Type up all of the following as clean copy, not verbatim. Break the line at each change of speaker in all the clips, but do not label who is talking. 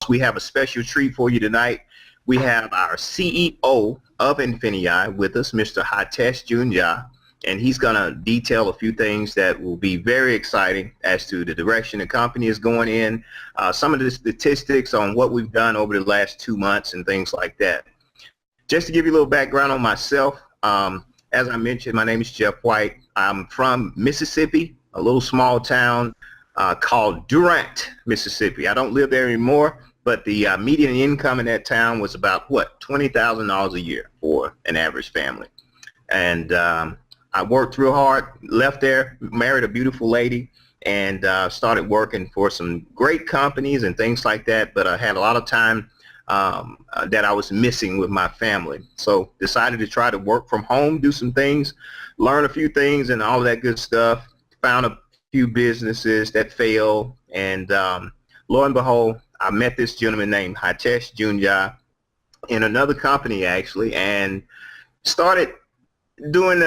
we have a special treat for you tonight. We have our CEO of INFINii with us, Mr. Hitesh Juneja, and he's going to detail a few things that will be very exciting as to the direction the company is going in, some of the statistics on what we've done over the last 2 months and things like that. Just to give you a little background on myself, as I mentioned, my name is Jeff White. I'm from Mississippi, a little small town called Durant, Mississippi. I don't live there anymore, but the median income in that town was about, what, $20,000 a year for an average family. And I worked real hard, left there, married a beautiful lady, and started working for some great companies and things like that, but I had a lot of time that I was missing with my family. So decided to try to work from home, do some things, learn a few things and all that good stuff. Found a few businesses that failed, and lo and behold, I met this gentleman named Hitesh Juneja in another company actually, and started doing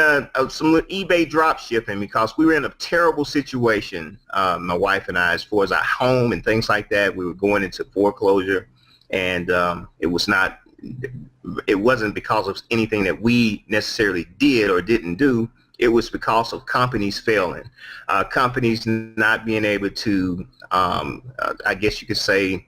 some eBay drop shipping because we were in a terrible situation, my wife and I, as far as our home and things like that. We were going into foreclosure, and it wasn't because of anything that we necessarily did or didn't do. It was because of companies failing, companies not being able to, I guess you could say,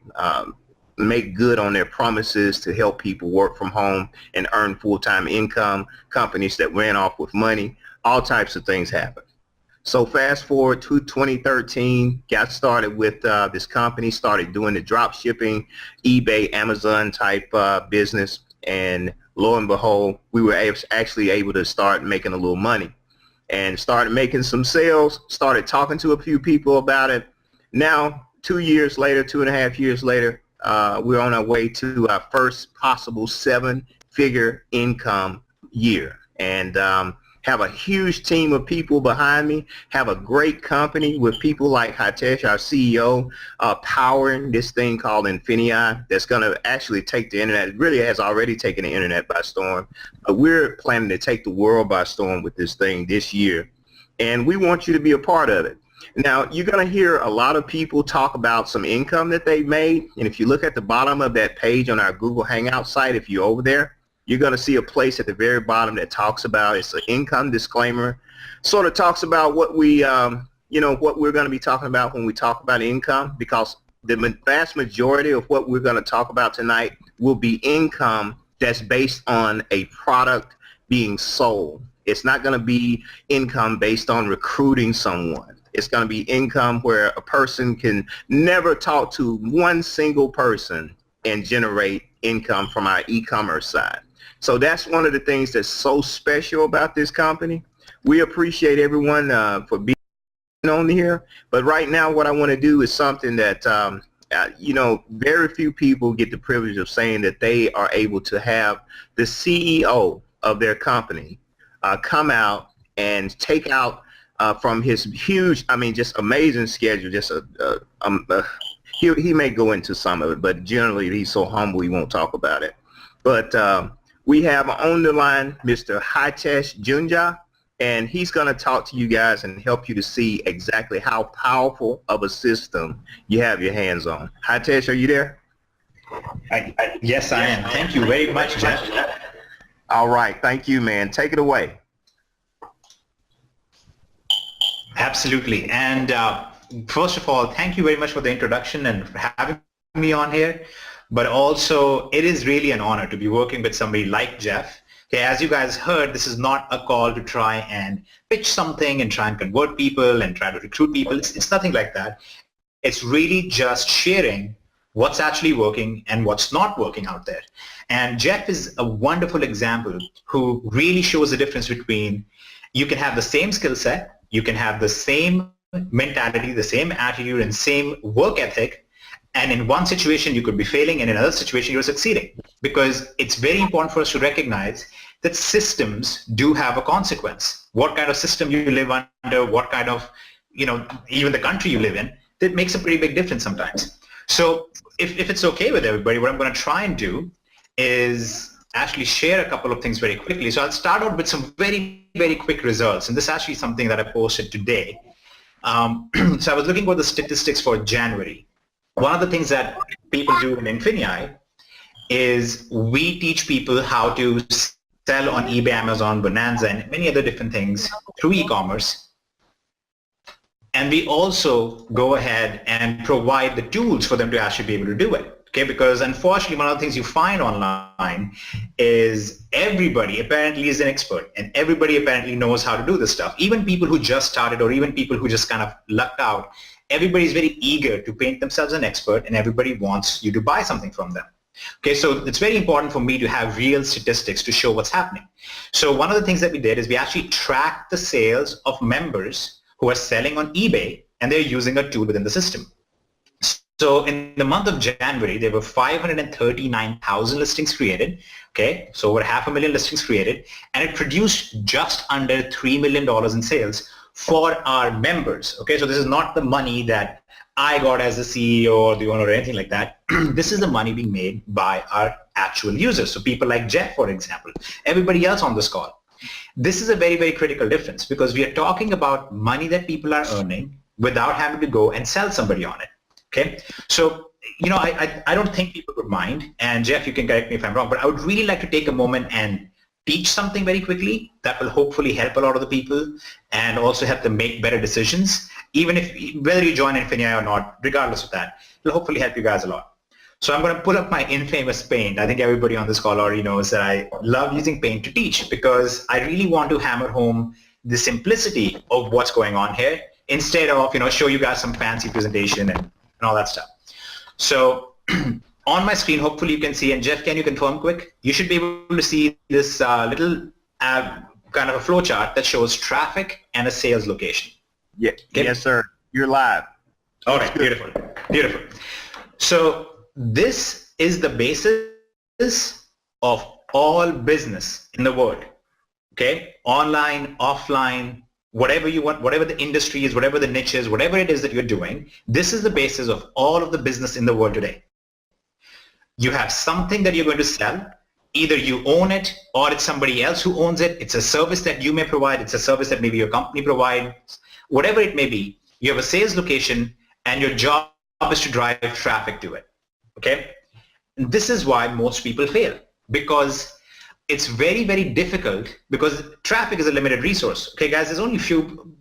make good on their promises to help people work from home and earn full-time income, companies that ran off with money, all types of things happen. So fast forward to 2013, got started with this company, started doing the drop shipping, eBay, Amazon type business, and lo and behold, we were actually able to start making a little money and started making some sales, started talking to a few people about it. Now, 2 years later, 2.5 years later, we're on our way to our first possible 7-figure income year, and have a huge team of people behind me, have a great company with people like Hitesh, our CEO, powering this thing called INFINii that's going to actually take the internet. It really has already taken the internet by storm, but we're planning to take the world by storm with this thing this year, and we want you to be a part of it. Now, you're going to hear a lot of people talk about some income that they've made, and if you look at the bottom of that page on our Google Hangout site, if you're over there, you're going to see a place at the very bottom that talks about, it's an income disclaimer, sort of talks about what we, what we're going to be talking about when we talk about income, because the vast majority of what we're going to talk about tonight will be income that's based on a product being sold. It's not going to be income based on recruiting someone. It's going to be income where a person can never talk to one single person and generate income from our e-commerce side. So that's one of the things that's so special about this company. We appreciate everyone for being on here. But right now what I want to do is something that, very few people get the privilege of saying that they are able to have the CEO of their company come out and take out from his huge, just amazing schedule. Just he may go into some of it, but generally he's so humble he won't talk about it. But we have on the line Mr. Hitesh Juneja, and he's going to talk to you guys and help you to see exactly how powerful of a system you have your hands on. Hitesh, are you there?
Yes, I am. Thank you very much, Jeff.
All right. Thank you, man. Take it away.
Absolutely. And first of all, thank you very much for the introduction and for having me on here. But also, it is really an honor to be working with somebody like Jeff. Okay, as you guys heard, this is not a call to try and pitch something and try and convert people and try to recruit people. It's nothing like that. It's really just sharing what's actually working and what's not working out there. And Jeff is a wonderful example who really shows the difference between you can have the same skill set, you can have the same mentality, the same attitude, and same work ethic, and in one situation you could be failing and in another situation you're succeeding, because it's very important for us to recognize that systems do have a consequence. What kind of system you live under, what kind of, even the country you live in, that makes a pretty big difference sometimes. So if it's okay with everybody, what I'm going to try and do is actually share a couple of things very quickly. So I'll start out with some very, very quick results, and this is actually something that I posted today. So I was looking for the statistics for January. one of the things that people do in INFINii is we teach people how to sell on eBay, Amazon, Bonanza, and many other different things through e-commerce. And we also go ahead and provide the tools for them to actually be able to do it. Okay, because unfortunately, one of the things you find online is everybody apparently is an expert, and everybody apparently knows how to do this stuff. Even people who just started, or even people who just kind of lucked out, everybody is very eager to paint themselves an expert, and everybody wants you to buy something from them. Okay, so it's very important for me to have real statistics to show what's happening. So one of the things that we did is we actually tracked the sales of members who are selling on eBay, and they're using a tool within the system. So in the month of January, there were 539,000 listings created, okay? So over 500,000 listings created, and it produced just under $3 million in sales for our members, okay? So this is not the money that I got as the CEO or the owner or anything like that. This is the money being made by our actual users. So people like Jeff, for example, everybody else on this call. This is a very, very critical difference because we are talking about money that people are earning without having to go and sell somebody on it. Okay, so I don't think people would mind, and Jeff, you can correct me if I'm wrong, but I would really like to take a moment and teach something very quickly that will hopefully help a lot of the people and also help them make better decisions, even if whether you join INFINii or not, regardless of that, it'll hopefully help you guys a lot. So I'm going to pull up my infamous Paint. I think everybody on this call already knows that I love using Paint to teach because I really want to hammer home the simplicity of what's going on here instead of show you guys some fancy presentation and all that stuff. So on my screen, hopefully you can see, and Jeff, can you confirm quick? You should be able to see this little kind of a flow chart that shows traffic and a sales location.
Yeah. Okay. Yes, sir. You're live.
All right. Beautiful. Beautiful. So this is the basis of all business in the world. Okay? Online, offline, whatever you want, whatever the industry is, whatever the niche is, whatever it is that you're doing, this is the basis of all of the business in the world today. You have something that you're going to sell. Either you own it or it's somebody else who owns it. It's a service that you may provide. It's a service that maybe your company provides. Whatever it may be, you have a sales location and your job is to drive traffic to it. Okay? And this is why most people fail because it's very, very difficult because traffic is a limited resource. Okay, guys, there's only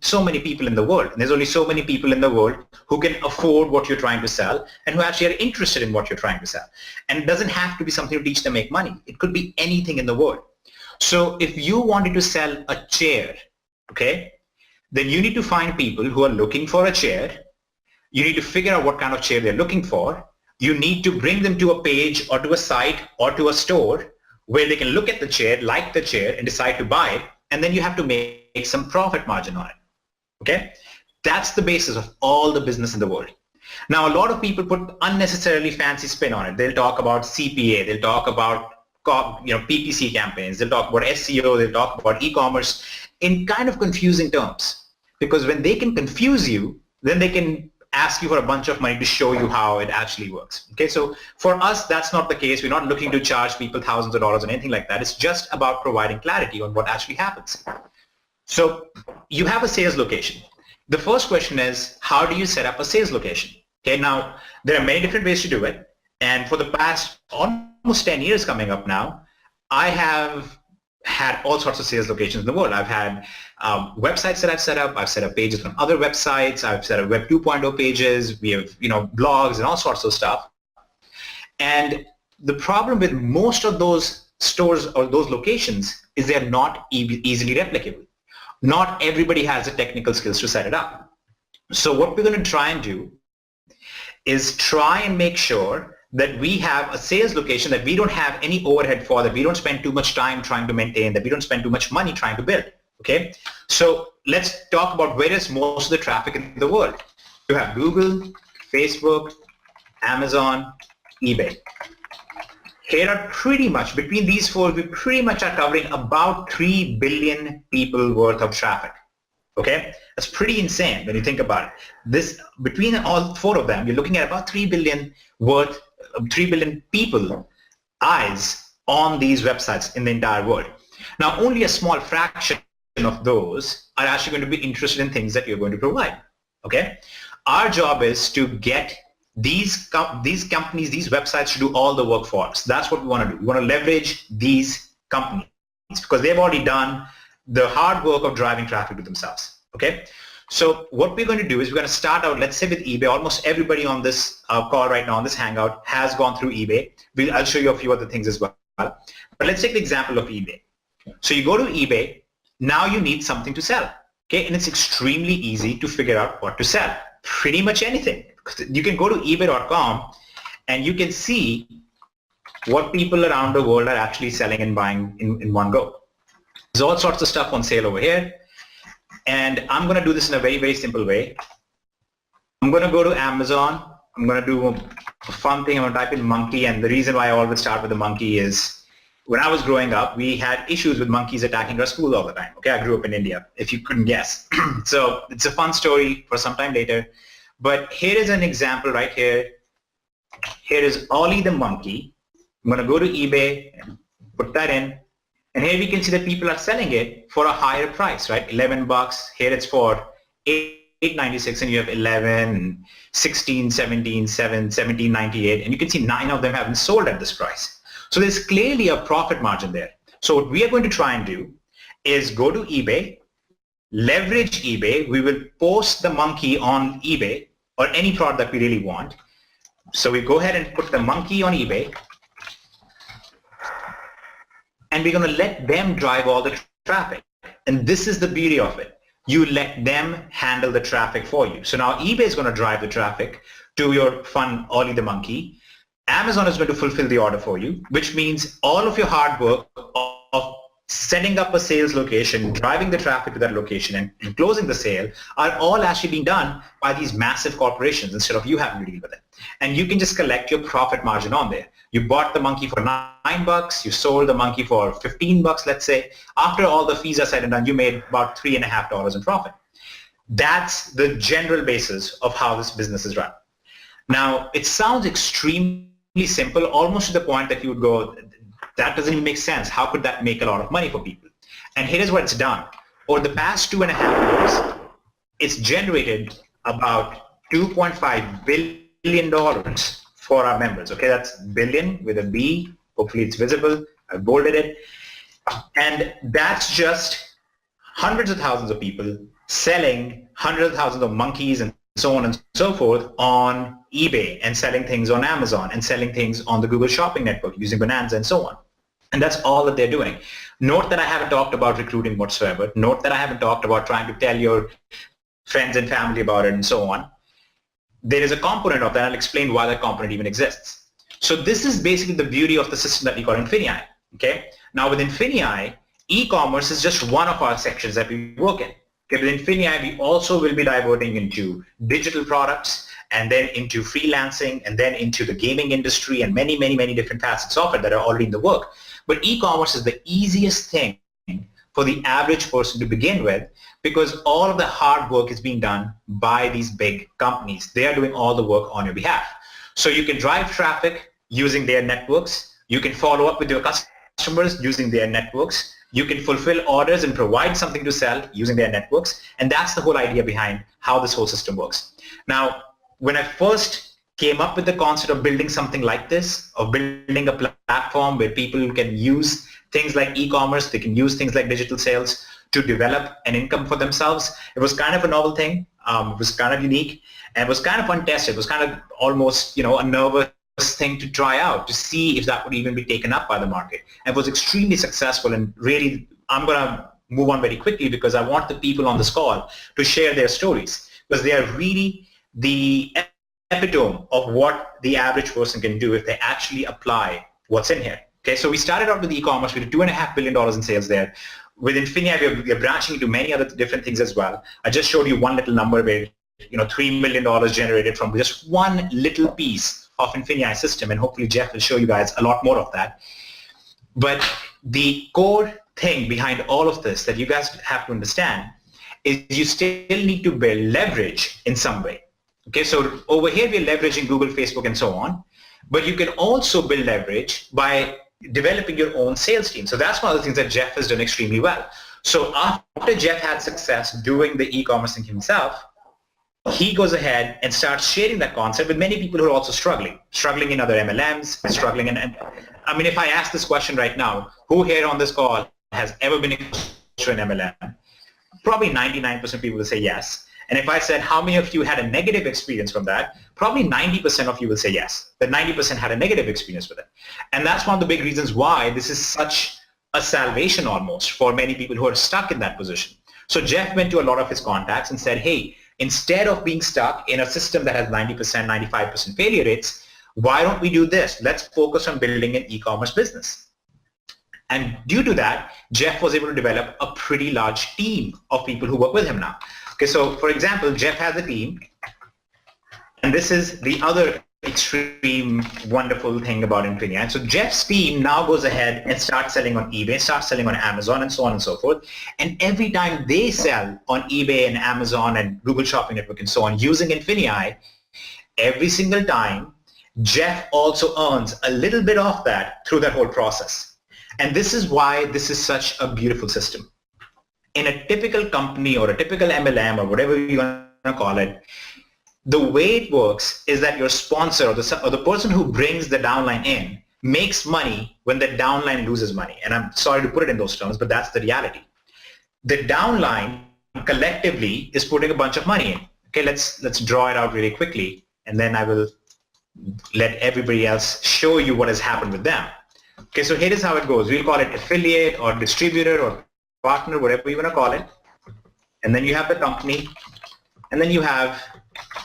so many people in the world. And there's only so many people in the world who can afford what you're trying to sell and who actually are interested in what you're trying to sell. And it doesn't have to be something to teach them make money. It could be anything in the world. So if you wanted to sell a chair, okay, then you need to find people who are looking for a chair. You need to figure out what kind of chair they're looking for. You need to bring them to a page or to a site or to a store where they can look at the chair, like the chair, and decide to buy it, and then you have to make some profit margin on it, okay? That's the basis of all the business in the world. Now, a lot of people put unnecessarily fancy spin on it. They'll talk about CPA, they'll talk about PPC campaigns, they'll talk about SEO, they'll talk about e-commerce in kind of confusing terms, because when they can confuse you, then they can ask you for a bunch of money to show you how it actually works. Okay, so for us, that's not the case. We're not looking to charge people thousands of dollars or anything like that. It's just about providing clarity on what actually happens. So you have a sales location. The first question is, how do you set up a sales location? Okay, now there are many different ways to do it. And for the past almost 10 years coming up now, I have had all sorts of sales locations in the world. I've had websites that I've set up. I've set up pages on other websites. I've set up Web 2.0 pages. We have, blogs and all sorts of stuff. And the problem with most of those stores or those locations is they're not easily replicable. Not everybody has the technical skills to set it up. So what we're going to try and do is try and make sure that we have a sales location that we don't have any overhead for, that we don't spend too much time trying to maintain, that we don't spend too much money trying to build. Okay, so let's talk about where is most of the traffic in the world. You have Google, Facebook, Amazon, eBay. Here are pretty much, between these four, we pretty much are covering about 3 billion people worth of traffic. Okay, that's pretty insane when you think about it. This, between all four of them, you're looking at about 3 billion people eyes on these websites in the entire world. Now, only a small fraction of those are actually going to be interested in things that you're going to provide. Okay, our job is to get these companies, these websites should do all the work for us. That's what we want to do. We want to leverage these companies because they've already done the hard work of driving traffic to themselves. Okay. So what we're going to do is we're going to start out, let's say with eBay. Almost everybody on this call right now, on this Hangout, has gone through eBay. I'll show you a few other things as well. But let's take the example of eBay. So you go to eBay. Now you need something to sell. Okay. And it's extremely easy to figure out what to sell. Pretty much anything. You can go to ebay.com and you can see what people around the world are actually selling and buying in one go. There's all sorts of stuff on sale over here. And I'm going to do this in a very, very simple way. I'm going to go to Amazon. I'm going to do a fun thing. I'm going to type in monkey. And the reason why I always start with the monkey is when I was growing up, we had issues with monkeys attacking our school all the time. Okay, I grew up in India, if you couldn't guess. So it's a fun story for some time later. But here is an example right here. Here is Ollie the monkey. I'm going to go to eBay and put that in. And here we can see that people are selling it for a higher price, right? 11 bucks. Here it's for $8.96 and you have 11, 16, 17, 7, 17.98. And you can see 9 of them haven't sold at this price. So there's clearly a profit margin there. So what we are going to try and do is go to eBay, leverage eBay. We will post the monkey on eBay or any product that we really want. So we go ahead and put the monkey on eBay. And we're going to let them drive all the traffic. And this is the beauty of it. You let them handle the traffic for you. So now eBay is going to drive the traffic to your fun Ollie the monkey. Amazon is going to fulfill the order for you, which means all of your hard work of setting up a sales location, driving the traffic to that location, and closing the sale are all actually being done by these massive corporations instead of you having to deal with it. And you can just collect your profit margin on there. You bought the monkey for 9 bucks, you sold the monkey for 15 bucks, let's say. After all the fees are said and done, you made about $3.50 in profit. That's the general basis of how this business is run. Now, it sounds extremely simple, almost to the point that you would go, that doesn't even make sense. How could that make a lot of money for people? And here is what it's done. Over the past 2.5 years, it's generated about $2.5 billion for our members. Okay, that's billion with a B. Hopefully it's visible. I've bolded it. And that's just hundreds of thousands of people selling hundreds of thousands of monkeys and so on and so forth on eBay and selling things on Amazon and selling things on the Google Shopping Network using Bonanza and so on. And that's all that they're doing. Note that I haven't talked about recruiting whatsoever. Note that I haven't talked about trying to tell your friends and family about it and so on. There is a component of that. I'll explain why that component even exists. So this is basically the beauty of the system that we call INFINii. Okay. Now with INFINii, e-commerce is just one of our sections that we work in. Okay, with INFINii, we also will be diverting into digital products and then into freelancing and then into the gaming industry and many, many, many different facets of it that are already in the work. But e-commerce is the easiest thing for the average person to begin with because all of the hard work is being done by these big companies. They are doing all the work on your behalf. So you can drive traffic using their networks. You can follow up with your customers using their networks. You can fulfill orders and provide something to sell using their networks. And that's the whole idea behind how this whole system works. Now, when I first came up with the concept of building something like this, of building a platform where people can use things like e-commerce, they can use things like digital sales to develop an income for themselves, it was kind of a novel thing. It was kind of unique and it was kind of untested. It was kind of almost, a nervous thing to try out to see if that would even be taken up by the market. And it was extremely successful, and really I'm going to move on very quickly because I want the people on this call to share their stories because they are really the epitome of what the average person can do if they actually apply what's in here. Okay, so we started out with e-commerce. We did $2.5 billion in sales there. With INFINii, we are branching into many other different things as well. I just showed you one little number where $3 million generated from just one little piece of INFINii system, and hopefully Jeff will show you guys a lot more of that. But the core thing behind all of this that you guys have to understand is you still need to build leverage in some way. Okay, so over here we're leveraging Google, Facebook, and so on, but you can also build leverage by developing your own sales team. So that's one of the things that Jeff has done extremely well. So after Jeff had success doing the e-commerce thing himself, he goes ahead and starts sharing that concept with many people who are also struggling in other MLMs, struggling and I mean, if I ask this question right now, who here on this call has ever been exposed to an MLM? Probably 99% of people will say yes. And if I said, how many of you had a negative experience from that? Probably 90% of you will say yes. That 90% had a negative experience with it. And that's one of the big reasons why this is such a salvation almost for many people who are stuck in that position. So Jeff went to a lot of his contacts and said, hey, instead of being stuck in a system that has 90%, 95% failure rates, why don't we do this? Let's focus on building an e-commerce business. And due to that, Jeff was able to develop a pretty large team of people who work with him now. Okay, so for example, Jeff has a team, and this is the other extreme wonderful thing about INFINii. And so Jeff's team now goes ahead and starts selling on eBay, starts selling on Amazon, and so on and so forth. And every time they sell on eBay and Amazon and Google Shopping Network and so on using INFINii, every single time, Jeff also earns a little bit of that through that whole process. And this is why this is such a beautiful system. In a typical company or a typical MLM or whatever you want to call it, the way it works is that your sponsor or the person who brings the downline in makes money when the downline loses money. And I'm sorry to put it in those terms, but that's the reality. The downline collectively is putting a bunch of money in. Okay, let's draw it out really quickly, and then I will let everybody else show you what has happened with them. Okay, so here is how it goes. We'll call it affiliate or distributor or partner, whatever you want to call it. And then you have the company, and then you have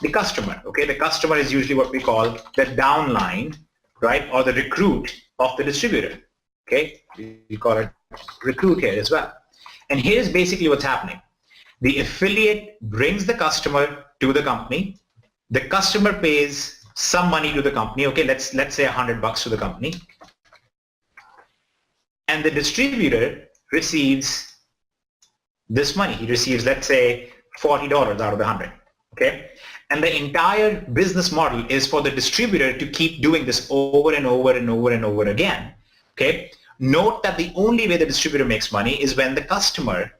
the customer. Okay, the customer is usually what we call the downline, right, or the recruit of the distributor. Okay, we call it recruit here as well. And here's basically what's happening. The affiliate brings the customer to the company. The customer pays some money to the company. Okay, let's say $100 to the company. And the distributor receives this money. He receives, let's say, $40 out of the 100. Okay, and the entire business model is for the distributor to keep doing this over and over and over and over again. Okay, note that the only way the distributor makes money is when the customer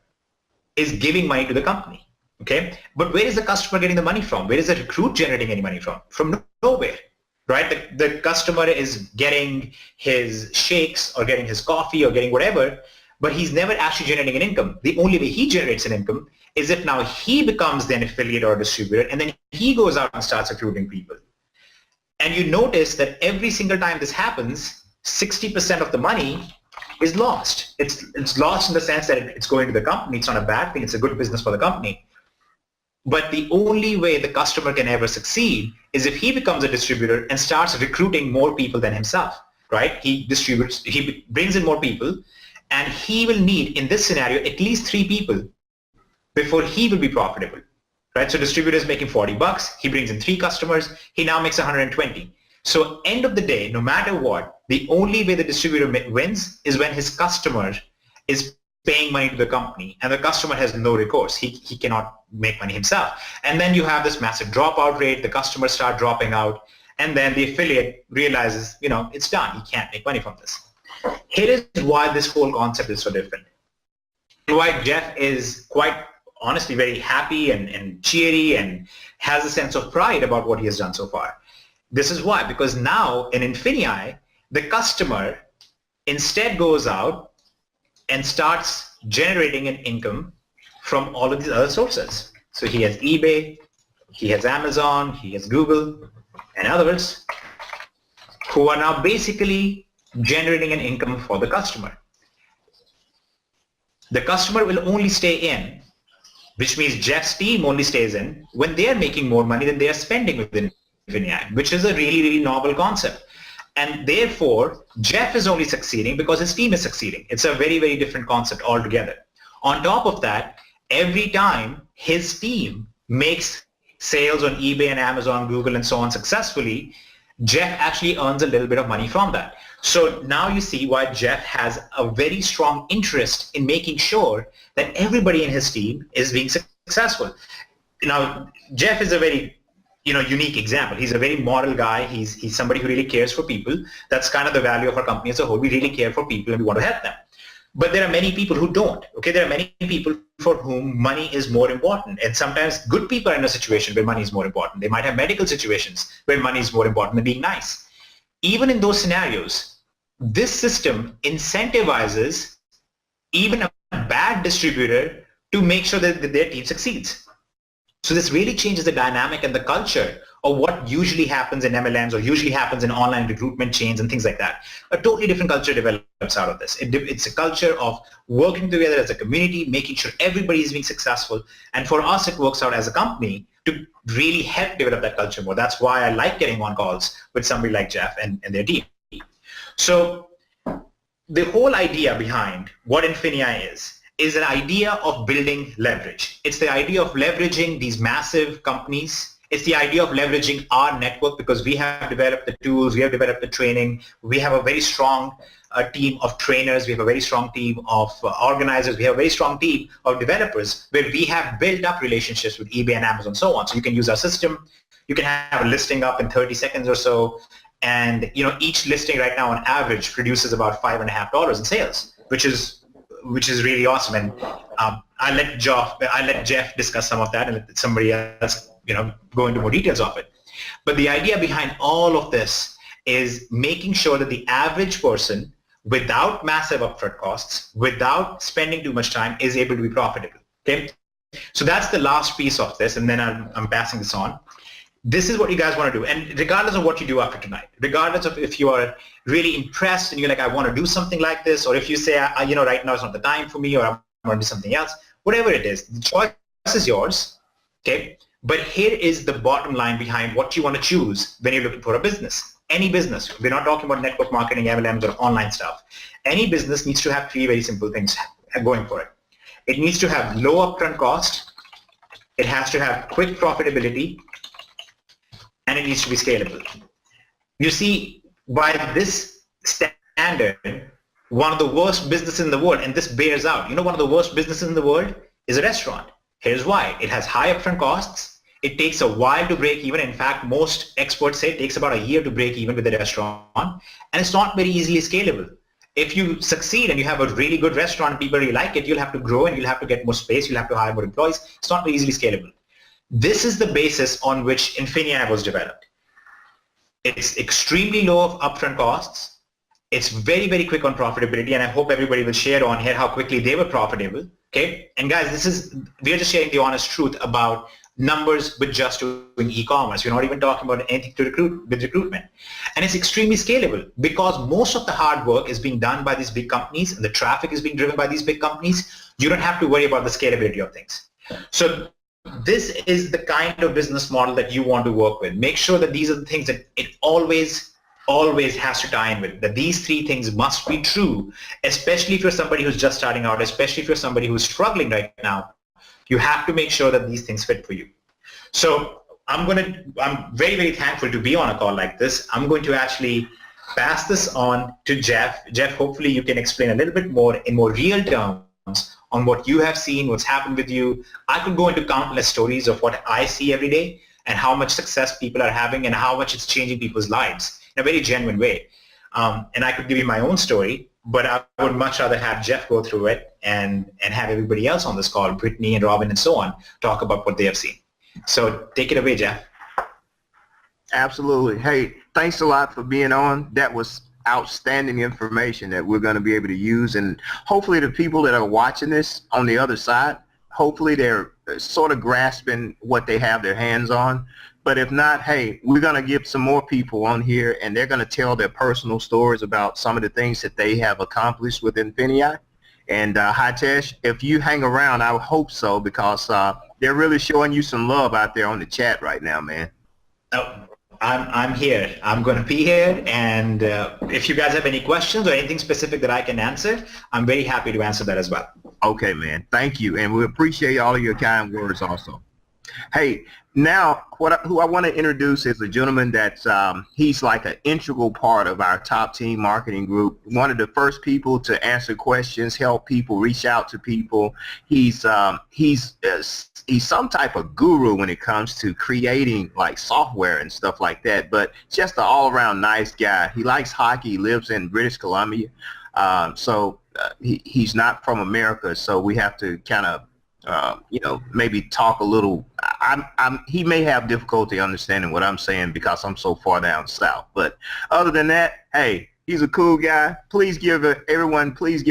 is giving money to the company. Okay, but where is the customer getting the money from? Where is the recruit generating any money from? From nowhere, right? The customer is getting his shakes or getting his coffee or getting whatever, but he's never actually generating an income. The only way he generates an income is if now he becomes then affiliate or distributor, and then he goes out and starts recruiting people. And you notice that every single time this happens, 60% of the money is lost. It's lost in the sense that it's going to the company. It's not a bad thing. It's a good business for the company. But the only way the customer can ever succeed is if he becomes a distributor and starts recruiting more people than himself, right? He distributes, he brings in more people, and he will need, in this scenario, at least 3 people before he will be profitable, right? So distributor is making $40. He brings in 3 customers. He now makes 120. So end of the day, no matter what, the only way the distributor wins is when his customer is paying money to the company, and the customer has no recourse. He cannot make money himself. And then you have this massive dropout rate. The customers start dropping out, and then the affiliate realizes, it's done. He can't make money from this. Here is why this whole concept is so different, and why Jeff is quite honestly very happy and cheery and has a sense of pride about what he has done so far. This is why, because now in INFINii, the customer instead goes out and starts generating an income from all of these other sources. So he has eBay, he has Amazon, he has Google, and others who are now basically generating an income for the customer. The customer will only stay in, which means Jeff's team only stays in when they are making more money than they are spending within INFINii, which is a really, really novel concept. And therefore, Jeff is only succeeding because his team is succeeding. It's a very, very different concept altogether. On top of that, every time his team makes sales on eBay and Amazon, Google, and so on successfully, Jeff actually earns a little bit of money from that. So now you see why Jeff has a very strong interest in making sure that everybody in his team is being successful. Now, Jeff is a very unique example. He's a very model guy. He's somebody who really cares for people. That's kind of the value of our company as a whole. We really care for people and we want to help them. But there are many people who don't. Okay, there are many people for whom money is more important, and sometimes good people are in a situation where money is more important. They might have medical situations where money is more important than being nice. Even in those scenarios, this system incentivizes even a bad distributor to make sure that their team succeeds. So this really changes the dynamic and the culture of what usually happens in MLMs or usually happens in online recruitment chains and things like that. A totally different culture develops out of this. It's a culture of working together as a community, making sure everybody is being successful. And for us, it works out as a company to really help develop that culture more. That's why I like getting on calls with somebody like Jeff and their team. So the whole idea behind what INFINii is an idea of building leverage. It's the idea of leveraging these massive companies. It's the idea of leveraging our network because we have developed the tools, we have developed the training, we have a very strong team of trainers, we have a very strong team of organizers, we have a very strong team of developers where we have built up relationships with eBay and Amazon and so on. So you can use our system, you can have a listing up in 30 seconds or so, and each listing right now on average produces about $5.50 in sales, which is really awesome. And I let Jeff discuss some of that, and let somebody else go into more details of it. But the idea behind all of this is making sure that the average person, without massive upfront costs, without spending too much time, is able to be profitable. Okay, so that's the last piece of this, and then I'm passing this on. This is what you guys want to do, and regardless of what you do after tonight, regardless of if you are really impressed and you're like, I want to do something like this, or if you say, right now it's not the time for me, or I want to do something else, whatever it is, the choice is yours, okay? But here is the bottom line behind what you want to choose when you're looking for a business. Any business, we're not talking about network marketing, MLMs, or online stuff. Any business needs to have three very simple things going for it. It needs to have low upfront cost, it has to have quick profitability, and it needs to be scalable. You see, by this standard, one of the worst businesses in the world, and this bears out, one of the worst businesses in the world is a restaurant. Here's why. It has high upfront costs. It takes a while to break even. In fact, most experts say it takes about a year to break even with a restaurant, and it's not very easily scalable. If you succeed and you have a really good restaurant, people really like it, you'll have to grow and you'll have to get more space, you'll have to hire more employees. It's not very easily scalable. This is the basis on which INFINii was developed. It's extremely low of upfront costs. It's very, very quick on profitability, and I hope everybody will share on here how quickly they were profitable. Okay, and guys, we're just sharing the honest truth about numbers with just doing e-commerce. We're not even talking about anything to with recruitment. And it's extremely scalable because most of the hard work is being done by these big companies and the traffic is being driven by these big companies. You don't have to worry about the scalability of things. So this is the kind of business model that you want to work with. Make sure that these are the things that it always has to tie in with, that these three things must be true, especially if you're somebody who's just starting out, especially if you're somebody who's struggling right now. You have to make sure that these things fit for you. So I'm very, very thankful to be on a call like this. I'm going to actually pass this on to Jeff. Jeff, hopefully you can explain a little bit more in more real terms on what you have seen, what's happened with you. I could go into countless stories of what I see every day and how much success people are having and how much it's changing people's lives in a very genuine way. And I could give you my own story, but I would much rather have Jeff go through it and have everybody else on this call, Brittany and Robin and so on, talk about what they have seen. So take it away, Jeff.
Absolutely. Hey, thanks a lot for being on. That was outstanding information that we're going to be able to use, and hopefully the people that are watching this on the other side, hopefully they're sort of grasping what they have their hands on. But if not, hey, we're going to get some more people on here and they're going to tell their personal stories about some of the things that they have accomplished with INFINii. And Hitesh, if you hang around, I hope so, because they're really showing you some love out there on the chat right now, man.
Oh, I'm here. I'm going to be here. And if you guys have any questions or anything specific that I can answer, I'm very happy to answer that as well.
Okay, man. Thank you. And we appreciate all of your kind words also. Hey, now who I want to introduce is a gentleman that's he's like an integral part of our top team marketing group. One of the first people to answer questions, help people, reach out to people. He's some type of guru when it comes to creating like software and stuff like that, but just an all-around nice guy. He likes hockey, lives in British Columbia. So he's not from America, so we have to kind of maybe talk a little. He may have difficulty understanding what I'm saying because I'm so far down south. But other than that, hey, he's a cool guy. Please give a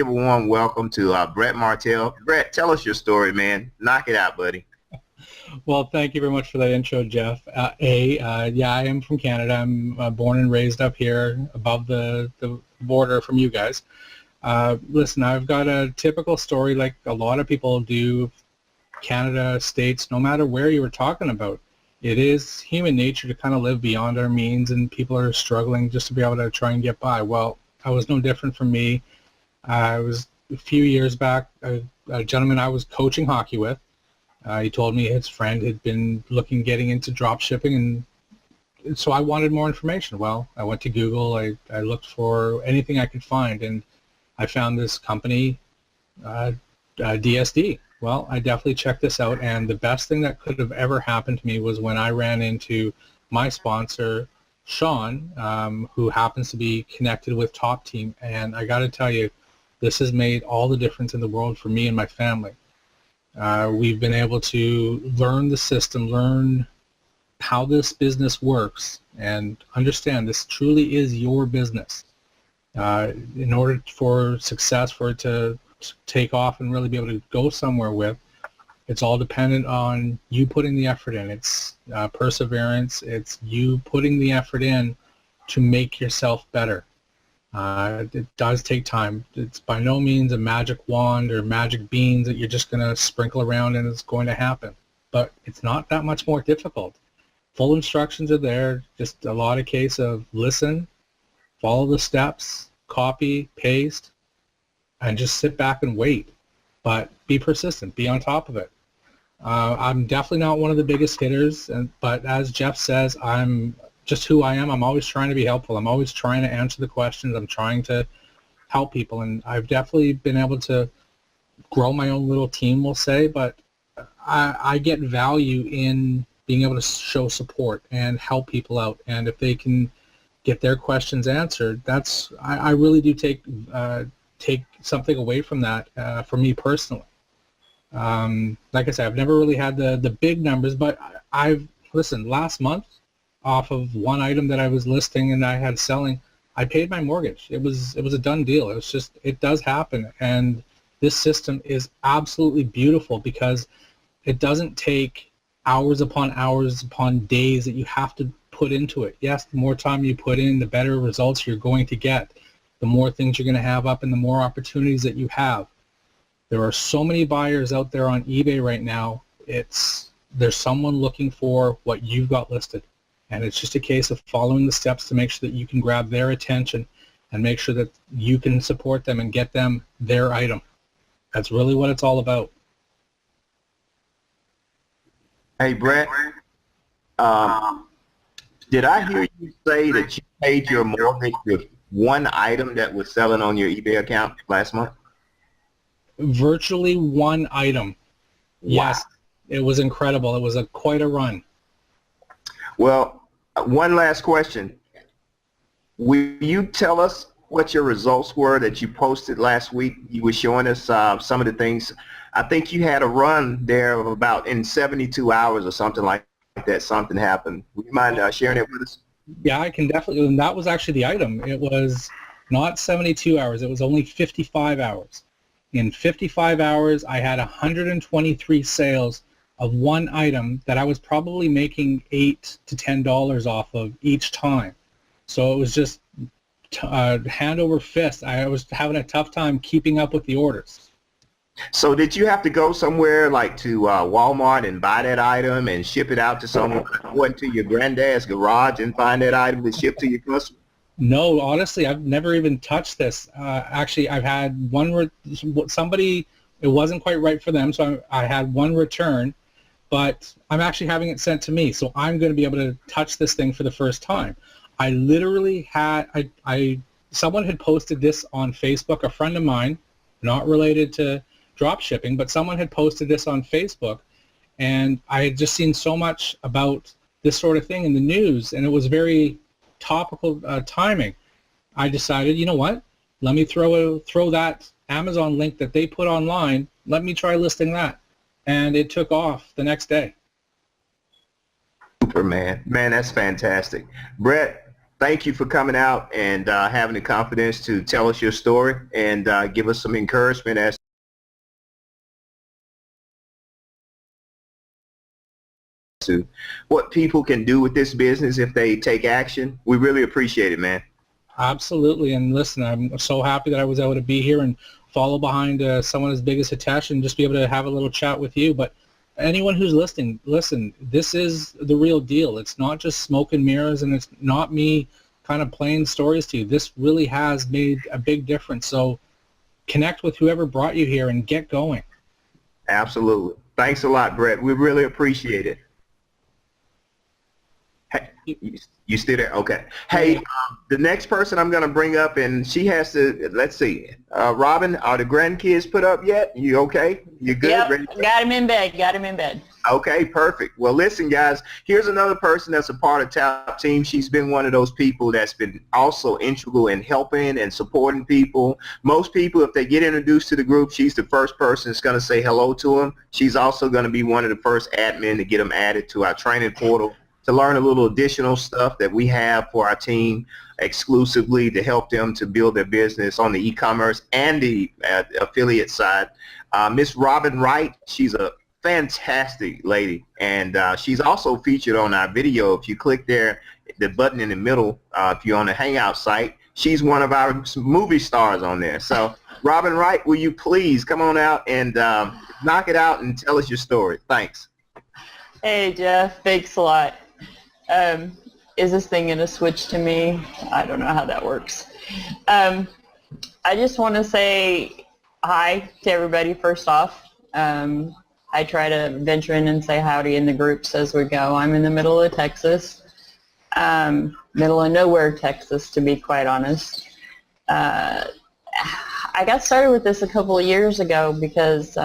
warm welcome to Brett Martell. Brett, tell us your story, man. Knock it out, buddy.
Well, thank you very much for that intro, Jeff. Yeah, I am from Canada. I'm born and raised up here above the border from you guys. Listen, I've got a typical story like a lot of people do. Canada, States, no matter where you were talking about, it is human nature to kind of live beyond our means, and people are struggling just to be able to try and get by. Well, I was no different from me. I was a few years back, a gentleman I was coaching hockey with. He told me his friend had been getting into drop shipping, and so I wanted more information. Well, I went to Google. I looked for anything I could find, and I found this company, DSD. Well, I definitely checked this out, and the best thing that could have ever happened to me was when I ran into my sponsor, Sean, who happens to be connected with Top Team, and I got to tell you, this has made all the difference in the world for me and my family. We've been able to learn the system, learn how this business works, and understand this truly is your business. In order for success, for it to take off and really be able to go somewhere with, it's all dependent on you putting the effort in. It's perseverance. It's you putting the effort in to make yourself better. It does take time. It's by no means a magic wand or magic beans that you're just going to sprinkle around and it's going to happen. But it's not that much more difficult. Full instructions are there. Just a lot of case of listen, follow the steps, copy, paste, and just sit back and wait. But be persistent. Be on top of it. I'm definitely not one of the biggest hitters, but as Jeff says, I'm just who I am. I'm always trying to be helpful. I'm always trying to answer the questions. I'm trying to help people, and I've definitely been able to grow my own little team, we'll say, but I get value in being able to show support and help people out. And if they can get their questions answered, I really do take something away from that for me personally. Like I said, I've never really had the big numbers, but listen, last month, off of one item that I was listing and I had selling, I paid my mortgage. It was a done deal. It does happen. And this system is absolutely beautiful because it doesn't take hours upon days that you have to put into it. Yes, the more time you put in, the better results you're going to get. The more things you're going to have up and the more opportunities that you have. There are so many buyers out there on eBay right now. There's someone looking for what you've got listed. And it's just a case of following the steps to make sure that you can grab their attention and make sure that you can support them and get them their item. That's really what it's all about.
Hey, Brett, did I hear you say that you paid your mortgage with one item that was selling on your eBay account last month?
Virtually one item. Wow. Yes, it was incredible. It was quite a run. Well,
one last question. Will you tell us what your results were that you posted last week? You were showing us some of the things. I think you had a run there of about in 72 hours or something like that. Something happened. Would you mind sharing it with us?
Yeah, I can definitely. And that was actually the item. It was not 72 hours. It was only 55 hours. In 55 hours, I had 123 sales of one item that I was probably making $8 to $10 off of each time. So it was just hand over fist. I was having a tough time keeping up with the orders.
So did you have to go somewhere like to Walmart and buy that item and ship it out to someone, went to your granddad's garage and find that item and ship to your customer?
No, honestly, I've never even touched this. Actually, I've had somebody, it wasn't quite right for them, so I had one return, but I'm actually having it sent to me, so I'm going to be able to touch this thing for the first time. I literally had, someone had posted this on Facebook, a friend of mine, not related to drop shipping, but someone had posted this on Facebook, and I had just seen so much about this sort of thing in the news, and it was very topical timing. I decided, you know what, let me throw that Amazon link that they put online. Let me try listing that. And it took off the next day.
Super, man. Man, that's fantastic. Brett, thank you for coming out and having the confidence to tell us your story and give us some encouragement as to what people can do with this business if they take action. We really appreciate it, man.
Absolutely. And listen, I'm so happy that I was able to be here and follow behind someone as big as Hitesh and just be able to have a little chat with you. But anyone who's listening, listen, this is the real deal. It's not just smoke and mirrors, and it's not me kind of playing stories to you. This really has made a big difference. So connect with whoever brought you here and get going. Absolutely.
Thanks a lot, Brett. We really appreciate it. Hey, you still there? Okay. Hey, the next person I'm going to bring up, and she has to, let's see. Robin, are the grandkids put up yet? You okay? You good?
Yep,
Ready?
got him in bed.
Okay, perfect. Well, listen, guys, here's another person that's a part of TAP Team. She's been one of those people that's been also integral in helping and supporting people. Most people, if they get introduced to the group, she's the first person that's going to say hello to them. She's also going to be one of the first admin to get them added to our training portal to learn a little additional stuff that we have for our team exclusively to help them to build their business on the e-commerce and the affiliate side. Miss Robin Wright, she's a fantastic lady, and she's also featured on our video. If you click there, the button in the middle, if you're on the Hangout site, she's one of our movie stars on there. So Robin Wright, will you please come on out and knock it out and tell us your story? Thanks.
Hey, Jeff, thanks a lot. Is this thing going to switch to me? I don't know how that works. I just want to say hi to everybody first off. I try to venture in and say howdy in the groups as we go. I'm in the middle of Texas, middle of nowhere, Texas, to be quite honest. I got started with this a couple of years ago because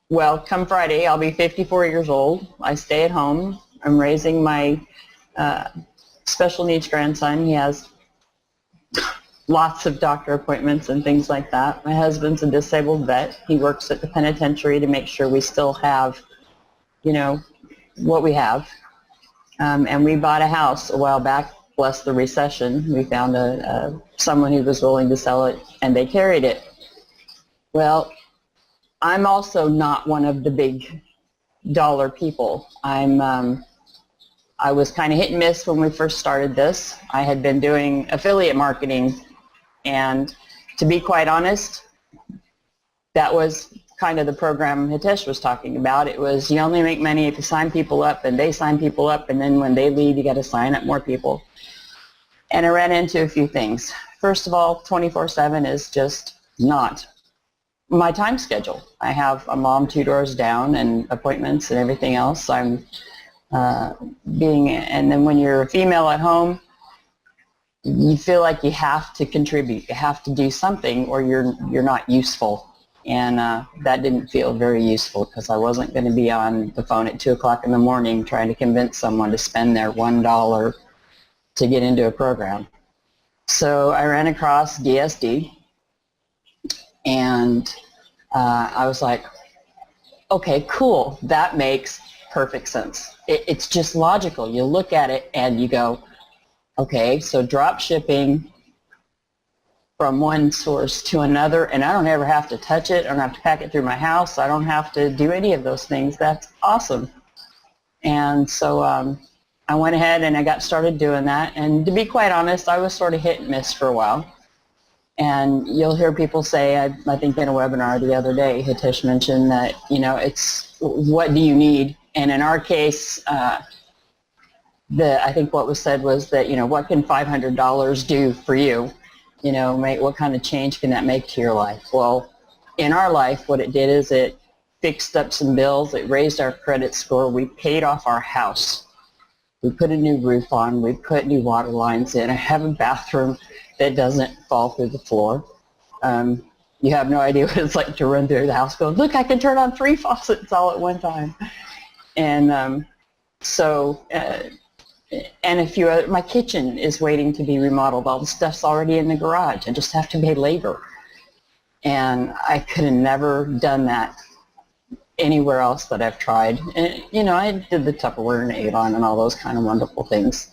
well, come Friday, I'll be 54 years old. I stay at home. I'm raising my special needs grandson. He has lots of doctor appointments and things like that. My husband's a disabled vet. He works at the penitentiary to make sure we still have, you know, what we have. And we bought a house a while back, bless the recession. We found someone who was willing to sell it, and they carried it. Well, I'm also not one of the big dollar people. I was kind of hit and miss when we first started this. I had been doing affiliate marketing, and to be quite honest, that was kind of the program Hitesh was talking about. It was you only make money if you sign people up, and they sign people up, and then when they leave, you got to sign up more people. And I ran into a few things. First of all, 24/7 is just not my time schedule. I have a mom 2 doors down and appointments and everything else. And then when you're a female at home, you feel like you have to contribute. You have to do something, or you're not useful. And that didn't feel very useful because I wasn't going to be on the phone at 2 o'clock in the morning trying to convince someone to spend their $1 to get into a program. So I ran across DSD. And I was like, okay, cool. That makes perfect sense. It's just logical. You look at it and you go, okay, so drop shipping from one source to another, and I don't ever have to touch it. I don't have to pack it through my house. I don't have to do any of those things. That's awesome. And so I went ahead and I got started doing that. And to be quite honest, I was sort of hit and miss for a while. And you'll hear people say, I think in a webinar the other day, Hitesh mentioned that, you know, it's what do you need? And in our case, I think what was said was that, you know, what can $500 do for you? You know, what kind of change can that make to your life? Well, in our life, what it did is it fixed up some bills. It raised our credit score. We paid off our house. We put a new roof on. We put new water lines in. I have a bathroom that doesn't fall through the floor. You have no idea what it's like to run through the house going, look, I can turn on 3 faucets all at one time. And so and a few other, my kitchen is waiting to be remodeled. All the stuff's already in the garage. I just have to pay labor. And I could have never done that anywhere else that I've tried. And, you know, I did the Tupperware and Avon and all those kind of wonderful things.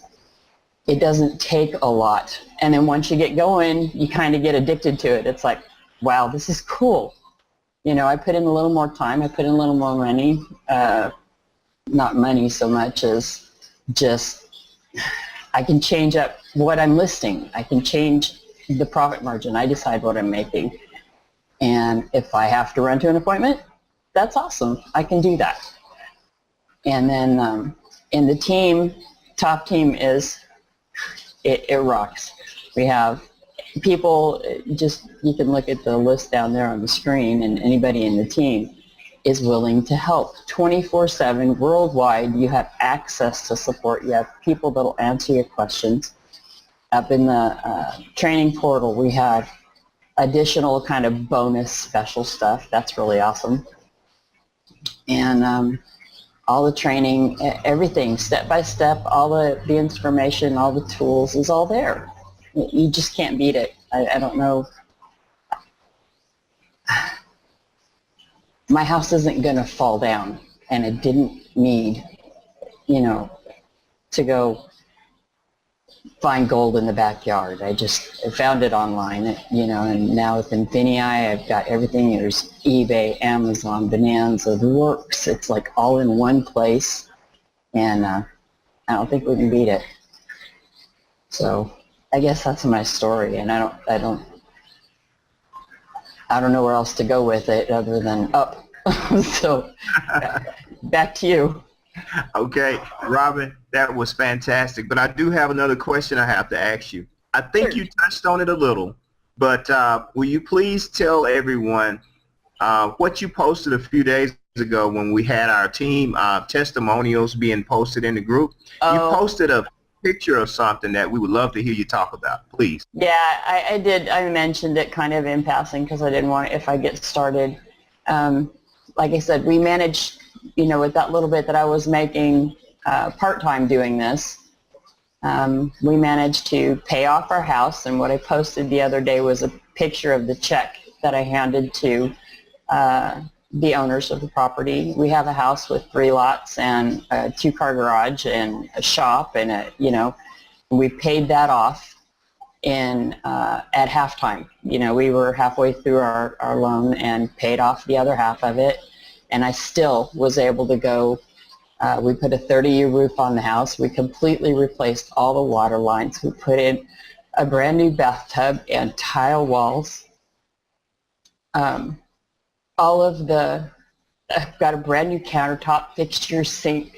It doesn't take a lot. And then once you get going, you kind of get addicted to it. It's like, wow, this is cool. You know, I put in a little more time. I put in a little more money. Not money so much as just I can change up what I'm listing. I can change the profit margin. I decide what I'm making. And if I have to run to an appointment, that's awesome. I can do that. And then in the team, top team is, it rocks. We have people, just you can look at the list down there on the screen, and anybody in the team is willing to help 24/7 worldwide. You have access to support. You have people that will answer your questions. Up in the training portal, we have additional kind of bonus special stuff. That's really awesome. And all the training, everything, step by step, all the information, all the tools is all there. You just can't beat it. I don't know. My house isn't going to fall down, and it didn't need, you know, to go find gold in the backyard. I found it online, you know, and now with INFINii, I've got everything. There's eBay, Amazon, Bonanza, the works. It's like all in one place, and I don't think we can beat it. So I guess that's my story, and I don't know where else to go with it other than up. So back to you.
Okay, Robin, that was fantastic. But I do have another question I have to ask you. I think
Sure.
you touched on it a little, but will you please tell everyone what you posted a few days ago when we had our team testimonials being posted in the group? You posted a picture of something that we would love to hear you talk about, please.
Yeah, I did. I mentioned it kind of in passing because I didn't want, if I get started. Like I said, we managed, you know, with that little bit that I was making part-time doing this, we managed to pay off our house. And what I posted the other day was a picture of the check that I handed to the owners of the property. We have a house with 3 lots and a 2-car garage and a shop, and you know, we paid that off at halftime. You know, we were halfway through our loan and paid off the other half of it, and I still was able to go. We put a 30-year roof on the house. We completely replaced all the water lines. We put in a brand new bathtub and tile walls. I've got a brand new countertop, fixture, sink,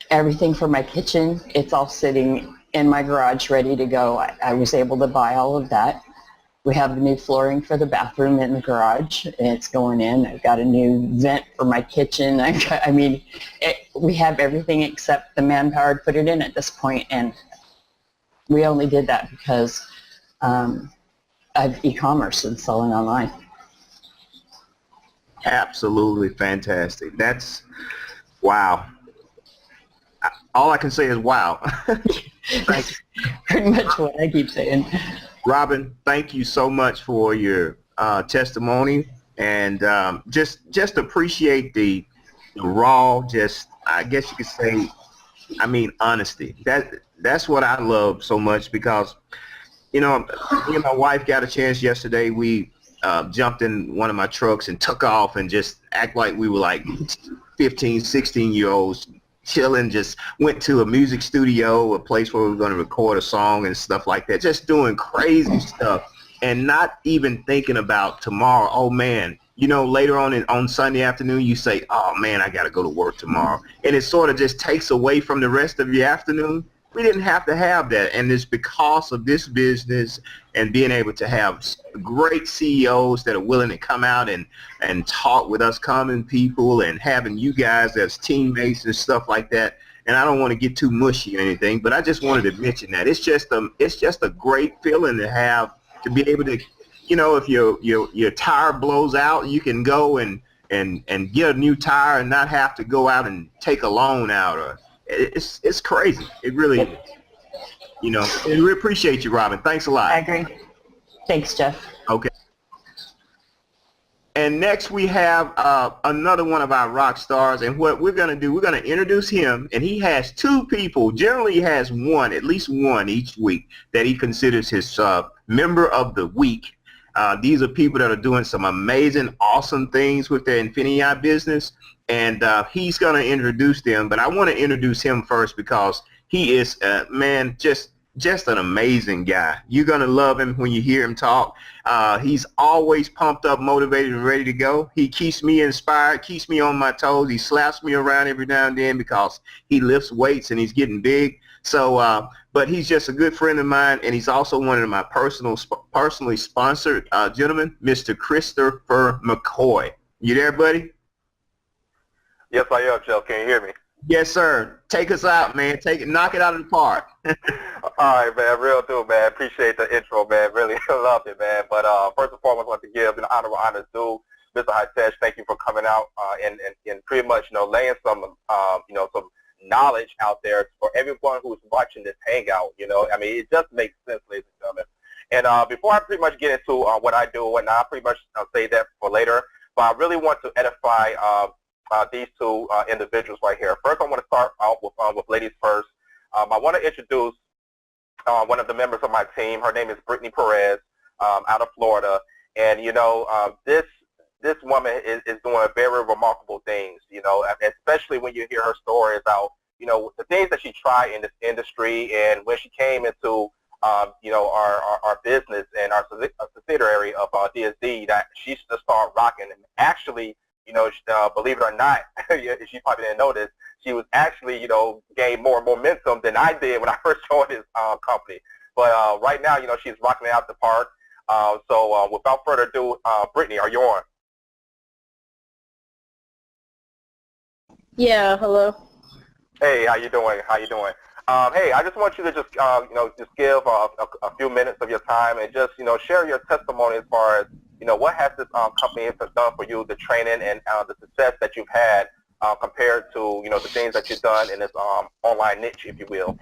everything for my kitchen. It's all sitting in my garage ready to go. I was able to buy all of that. We have new flooring for the bathroom in the garage. It's going in. I've got a new vent for my kitchen. We have everything except the manpower to put it in at this point, and we only did that because of e-commerce and selling online.
Absolutely fantastic. That's, wow. All I can say is wow.
That's pretty much what I keep saying.
Robin, thank you so much for your testimony, and just appreciate the raw, just, I guess you could say, honesty. That's what I love so much, because, you know, me and my wife got a chance yesterday. We jumped in one of my trucks and took off and just act like we were like 15, 16-year-olds chilling, just went to a music studio, a place where we were going to record a song and stuff like that, just doing crazy stuff and not even thinking about tomorrow. Oh, man, you know, later on Sunday afternoon, you say, oh, man, I got to go to work tomorrow. And it sort of just takes away from the rest of your afternoon. We didn't have to have that, and it's because of this business and being able to have great CEOs that are willing to come out and talk with us common people, and having you guys as teammates and stuff like that. And I don't want to get too mushy or anything, but I just wanted to mention that it's just a great feeling to have, to be able to, you know, if your tire blows out, you can go and get a new tire and not have to go out and take a loan out, or It's crazy. It really is. You know, and we appreciate you, Robin. Thanks a lot.
I agree. Thanks, Jeff.
Okay. And next we have another one of our rock stars, and what we're going to do, we're going to introduce him, and he has two people, generally he has one, at least one each week, that he considers his member of the week. These are people that are doing some amazing, awesome things with their INFINii business, and he's going to introduce them, but I want to introduce him first because he is, man, just an amazing guy. You're going to love him when you hear him talk. He's always pumped up, motivated, and ready to go. He keeps me inspired, keeps me on my toes. He slaps me around every now and then because he lifts weights and he's getting big. So, but he's just a good friend of mine, and he's also one of my personally sponsored gentlemen, Mr. Christopher McCoy. You there, buddy?
Yes, I am, Jeff. Can you hear me?
Yes, sir. Take us out, man. Knock it out of the park.
All right, man. Real deal, man. Appreciate the intro, man. Really loved it, man. But first and foremost, I want to give an honor where honors due. Mr. Hitesh, thank you for coming out and pretty much, laying some, some knowledge out there for everyone who's watching this Hangout. I mean, it just makes sense, ladies and gentlemen. And before I pretty much get into what I do, and I'll pretty much say that for later, but I really want to edify these two individuals right here. First, I want to start out with ladies first. I want to introduce one of the members of my team. Her name is Brittany Perez, out of Florida, and this woman is doing very remarkable things. Especially when you hear her story about the things that she tried in this industry, and when she came into our business and our subsidiary of DSD, that she should start rocking. And actually, believe it or not, she probably didn't know this, she was actually, gained more momentum than I did when I first joined this company. But right now, she's rocking it out the park. So without further ado, Brittany, are you on?
Yeah, hello.
Hey, how you doing? Hey, I just want you to just give a few minutes of your time and just, share your testimony as far as, what has this company done for you, the training and the success that you've had compared to, the things that you've done in this online niche, if you will.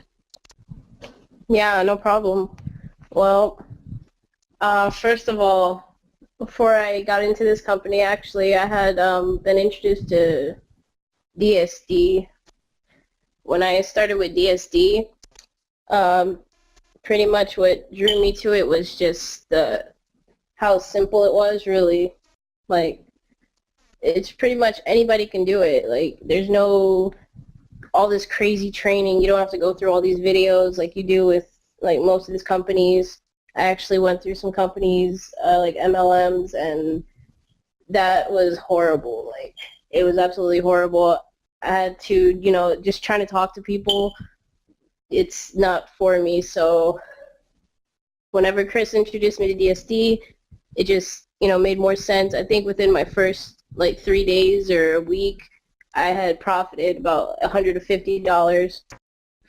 Yeah, no problem. Well, first of all, before I got into this company, actually, I had been introduced to DSD. When I started with DSD, pretty much what drew me to it was just how simple it was, really. Like, it's pretty much anybody can do it. Like, there's no all this crazy training. You don't have to go through all these videos like you do with like most of these companies. I actually went through some companies like MLMs, and that was horrible. Like, it was absolutely horrible. I had to, just trying to talk to people, it's not for me. So whenever Chris introduced me to DSD, it just, made more sense. I think within my first, 3 days or a week, I had profited about $150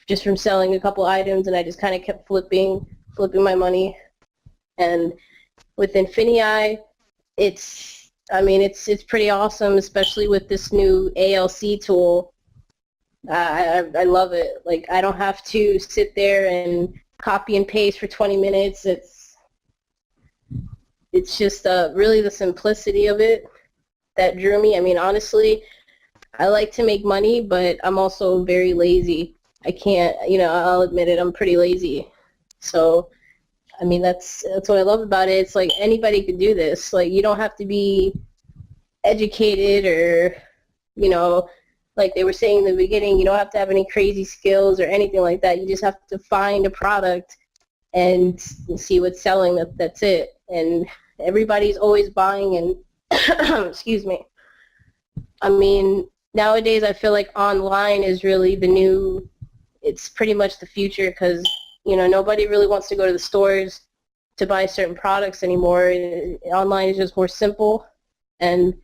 just from selling a couple items, and I just kind of kept flipping my money. And with INFINii, it's pretty awesome, especially with this new ALC tool. I love it. Like, I don't have to sit there and copy and paste for 20 minutes. It's just really the simplicity of it that drew me. I mean, honestly, I like to make money, but I'm also very lazy. I can't, I'll admit it, I'm pretty lazy. So, I mean, that's what I love about it. It's like anybody could do this. Like, you don't have to be educated or, like they were saying in the beginning, you don't have to have any crazy skills or anything like that. You just have to find a product and see what's selling. That's it. And everybody's always buying and, excuse me. I mean, nowadays I feel like online is really it's pretty much the future, because, nobody really wants to go to the stores to buy certain products anymore. Online is just more simple. And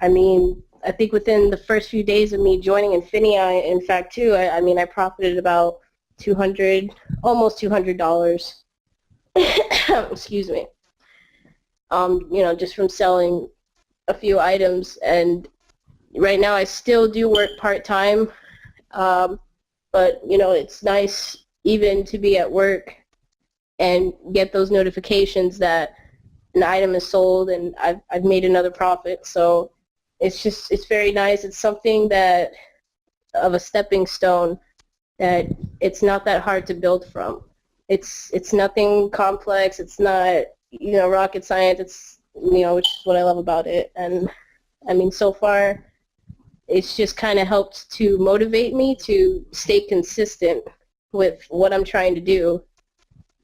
I mean, I think within the first few days of me joining INFINii, in fact, too, I profited about almost $200. Excuse me. Just from selling a few items. And right now I still do work part-time. but you know, it's nice even to be at work and get those notifications that an item is sold and I've made another profit. So it's very nice. It's something that of a stepping stone that it's not that hard to build from. It's nothing complex. It's not, you know, rocket science. It's, you know, which is what I love about it. And I mean, so far, it's just kind of helped to motivate me to stay consistent with what I'm trying to do.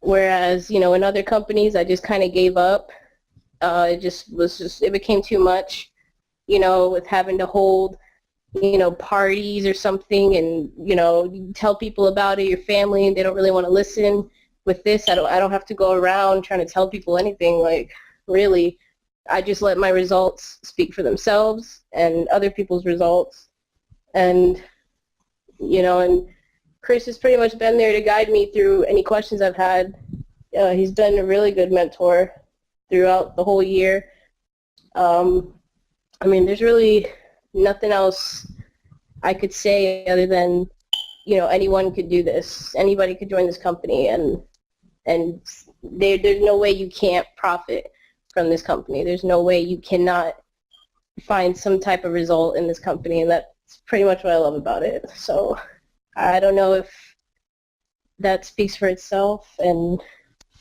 Whereas, you know, in other companies, I just kind of gave up. It became too much, you know, with having to hold, you know, parties or something, and you know, you tell people about it, your family, and they don't really want to listen. With this, I don't have to go around trying to tell people anything. Like, really, I just let my results speak for themselves and other people's results. And you know, and Chris has pretty much been there to guide me through any questions I've had. He's been a really good mentor throughout the whole year. I mean, there's really nothing else I could say other than, you know, anyone could do this. Anybody could join this company, and there's no way you can't profit from this company. There's no way you cannot find some type of result in this company, and that's pretty much what I love about it. So I don't know if that speaks for itself, and,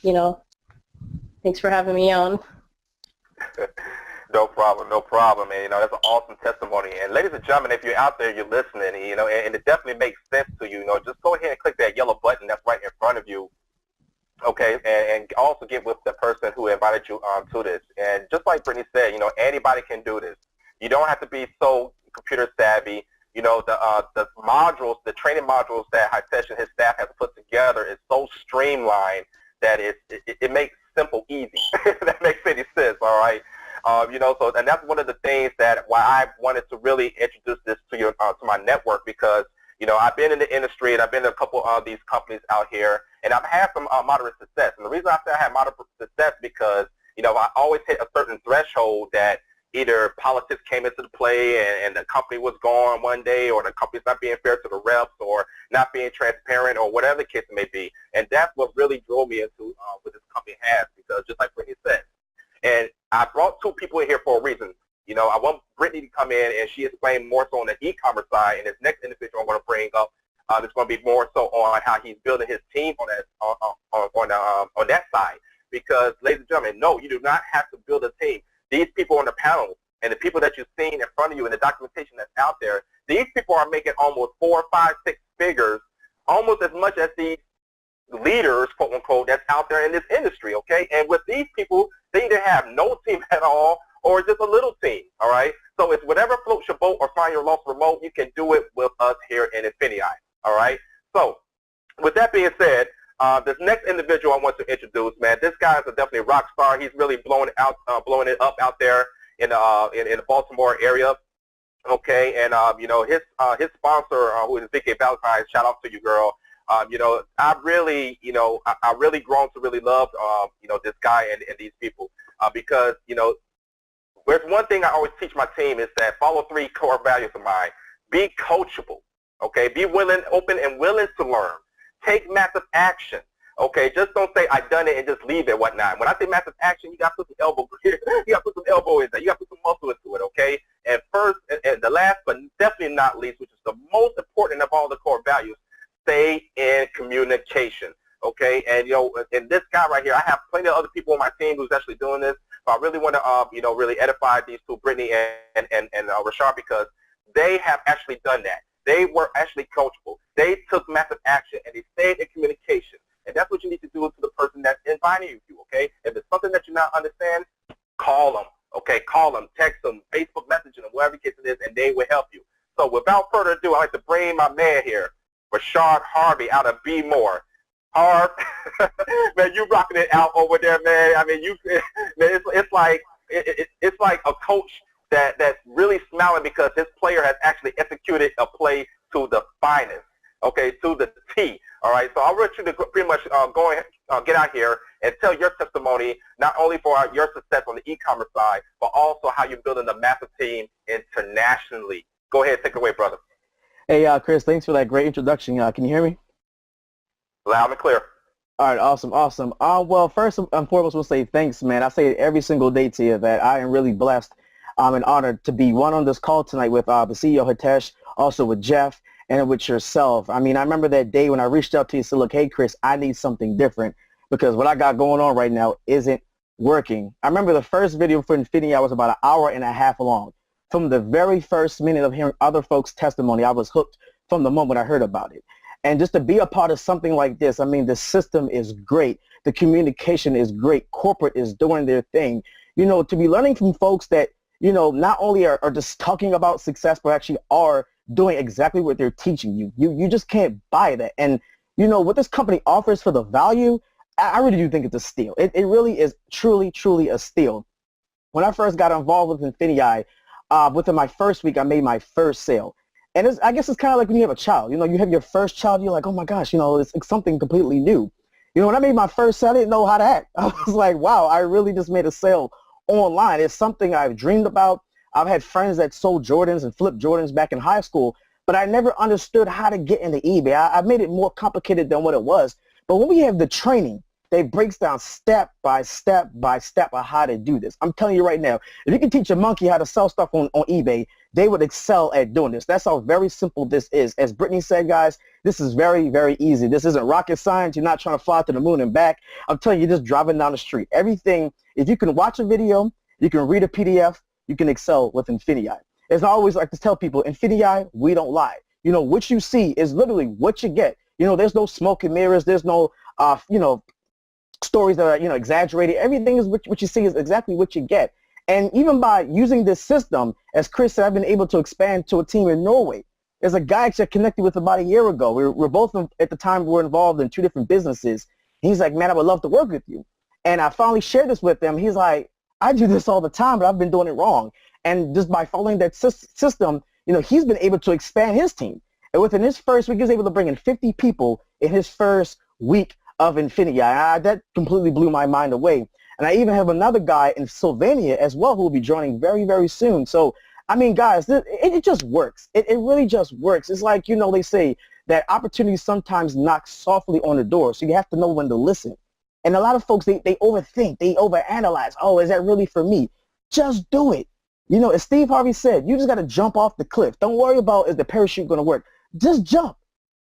you know, thanks for having me on.
No problem, no problem. And, you know, that's an awesome testimony. And ladies and gentlemen, if you're out there, you're listening, you know, and it definitely makes sense to you, you know, just go ahead and click that yellow button that's right in front of you, okay, and also get with the person who invited you to this. And just like Brittany said, you know, anybody can do this. You don't have to be so computer savvy. You know, the modules, the training modules that Hitesh and his staff have put together is so streamlined that it makes simple easy. If that makes any sense, all right? You know, so, and that's one of the things that why I wanted to really introduce this to your to my network, because, you know, I've been in the industry and I've been in a couple of these companies out here, and I've had some moderate success. And the reason I say I had moderate success because, you know, I always hit a certain threshold that either politics came into the play and the company was gone one day, or the company's not being fair to the reps, or not being transparent, or whatever the case may be. And that's what really drove me into what this company has, because just like Brittany said, and I brought two people in here for a reason. You know, I want Brittany to come in and she explained more so on the e-commerce side, and this next individual I'm going to bring up is going to be more so on how he's building his team on that side. Because, ladies and gentlemen, no, you do not have to build a team. These people on the panel and the people that you've seen in front of you and the documentation that's out there, these people are making almost 4, 5, 6 figures, almost as much as these leaders, quote unquote, that's out there in this industry, okay? And with these people, they either have no team at all or just a little team, all right? So it's whatever floats your boat or find your lost remote, you can do it with us here in INFINii, all right? So with that being said, this next individual I want to introduce, man, this guy is definitely a rock star. He's really blowing it up out there in the Baltimore area, okay? And you know, his sponsor, who is VK Valentine, shout out to you, girl. You know, I really grown to really love, you know, this guy and these people, because, you know, there's one thing I always teach my team is that follow 3 core values of mine. Be coachable, okay? Be willing, open, and willing to learn. Take massive action, okay? Just don't say I done it and just leave it, whatnot. When I say massive action, you got to put some elbow, you got to put some elbow in there. You got to put some muscle into it, okay? And first, and the last, but definitely not least, which is the most important of all the core values, stay in communication, okay? And, you know, and this guy right here, I have plenty of other people on my team who's actually doing this, but I really want to, you know, really edify these two, Brittany and Rashard, because they have actually done that. They were actually coachable. They took massive action, and they stayed in communication. And that's what you need to do to the person that's inviting you, okay? If it's something that you not understand, call them, okay? Call them, text them, Facebook messaging them, whatever the case it is, and they will help you. So without further ado, I'd like to bring my man here, Rashard Harvey out of Be More. Harv, man, you rocking it out over there, man. I mean, man, it's like a coach that's really smiling because his player has actually executed a play to the finest, okay, to the T. All right, so I want you to pretty much go ahead, get out here and tell your testimony, not only for your success on the e-commerce side, but also how you're building a massive team internationally. Go ahead, take it away, brother.
Hey, Chris, thanks for that great introduction. Can you hear me?
Loud and clear.
All right, awesome, awesome. Well, first and foremost, we'll say thanks, man. I say it every single day to you that I am really blessed and honored to be on this call tonight with the CEO, Hitesh, also with Jeff, and with yourself. I mean, I remember that day when I reached out to you and said, look, hey, Chris, I need something different because what I got going on right now isn't working. I remember the first video for INFINii was about an hour and a half long. From the very first minute of hearing other folks' testimony, I was hooked from the moment I heard about it. And just to be a part of something like this, I mean, the system is great. The communication is great. Corporate is doing their thing. You know, to be learning from folks that, you know, not only are just talking about success, but actually are doing exactly what they're teaching you. You just can't buy that. And, you know, what this company offers for the value, I really do think it's a steal. It really is truly, truly a steal. When I first got involved with INFINii, within my first week, I made my first sale. And I guess it's kind of like when you have a child. You know, you have your first child, you're like, oh my gosh, you know, it's something completely new. You know, when I made my first sale, I didn't know how to act. I was like, wow, I really just made a sale online. It's something I've dreamed about. I've had friends that sold Jordans and flipped Jordans back in high school, but I never understood how to get into eBay. I made it more complicated than what it was. But when we have the training, they breaks down step by step by step of how to do this. I'm telling you right now, if you can teach a monkey how to sell stuff on eBay, they would excel at doing this. That's how very simple this is. As Brittany said, guys, this is very, very easy. This isn't rocket science. You're not trying to fly to the moon and back. I'm telling you, you're just driving down the street. Everything, if you can watch a video, you can read a PDF, you can excel with INFINii. As I always like to tell people, INFINii, we don't lie. You know, what you see is literally what you get. You know, there's no smoke and mirrors. There's no, you know, stories that are, you know, exaggerated. Everything is what you see is exactly what you get. And even by using this system, as Chris said, I've been able to expand to a team in Norway. There's a guy I connected with about a year ago. We're both, at the time, we were involved in 2 different businesses. He's like, man, I would love to work with you. And I finally shared this with him. He's like, I do this all the time, but I've been doing it wrong. And just by following that system, you know, he's been able to expand his team. And within his first week, he was able to bring in 50 people in his first week of INFINii. That completely blew my mind away. And I even have another guy in Sylvania as well who will be joining very, very soon. So, I mean, guys, it just works. It really just works. It's like, you know, they say that opportunity sometimes knocks softly on the door. So you have to know when to listen. And a lot of folks, they overthink, they overanalyze. Oh, is that really for me? Just do it. You know, as Steve Harvey said, you just got to jump off the cliff. Don't worry about is the parachute going to work. Just jump.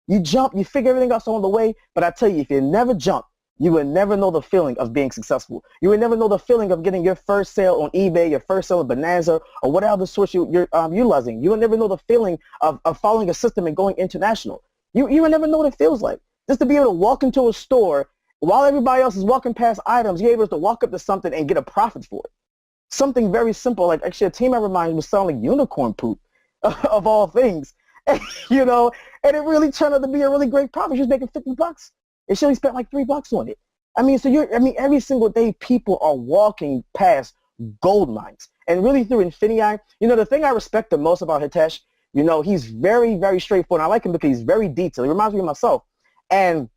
You jump, you figure everything else on the way, but I tell you, if you never jump, you will never know the feeling of being successful. You will never know the feeling of getting your first sale on eBay, your first sale on Bonanza, or whatever source you're utilizing. You will never know the feeling of following a system and going international. You will never know what it feels like. Just to be able to walk into a store while everybody else is walking past items, you're able to walk up to something and get a profit for it. Something very simple, like actually a team member of mine was selling unicorn poop, of all things. You know, and it really turned out to be a really great profit. She was making $50, and she only spent like $3 on it. I mean, so every single day people are walking past gold mines, and really through INFINii. You know, the thing I respect the most about Hitesh, you know, he's very, very straightforward. I like him because he's very detailed. He reminds me of myself, and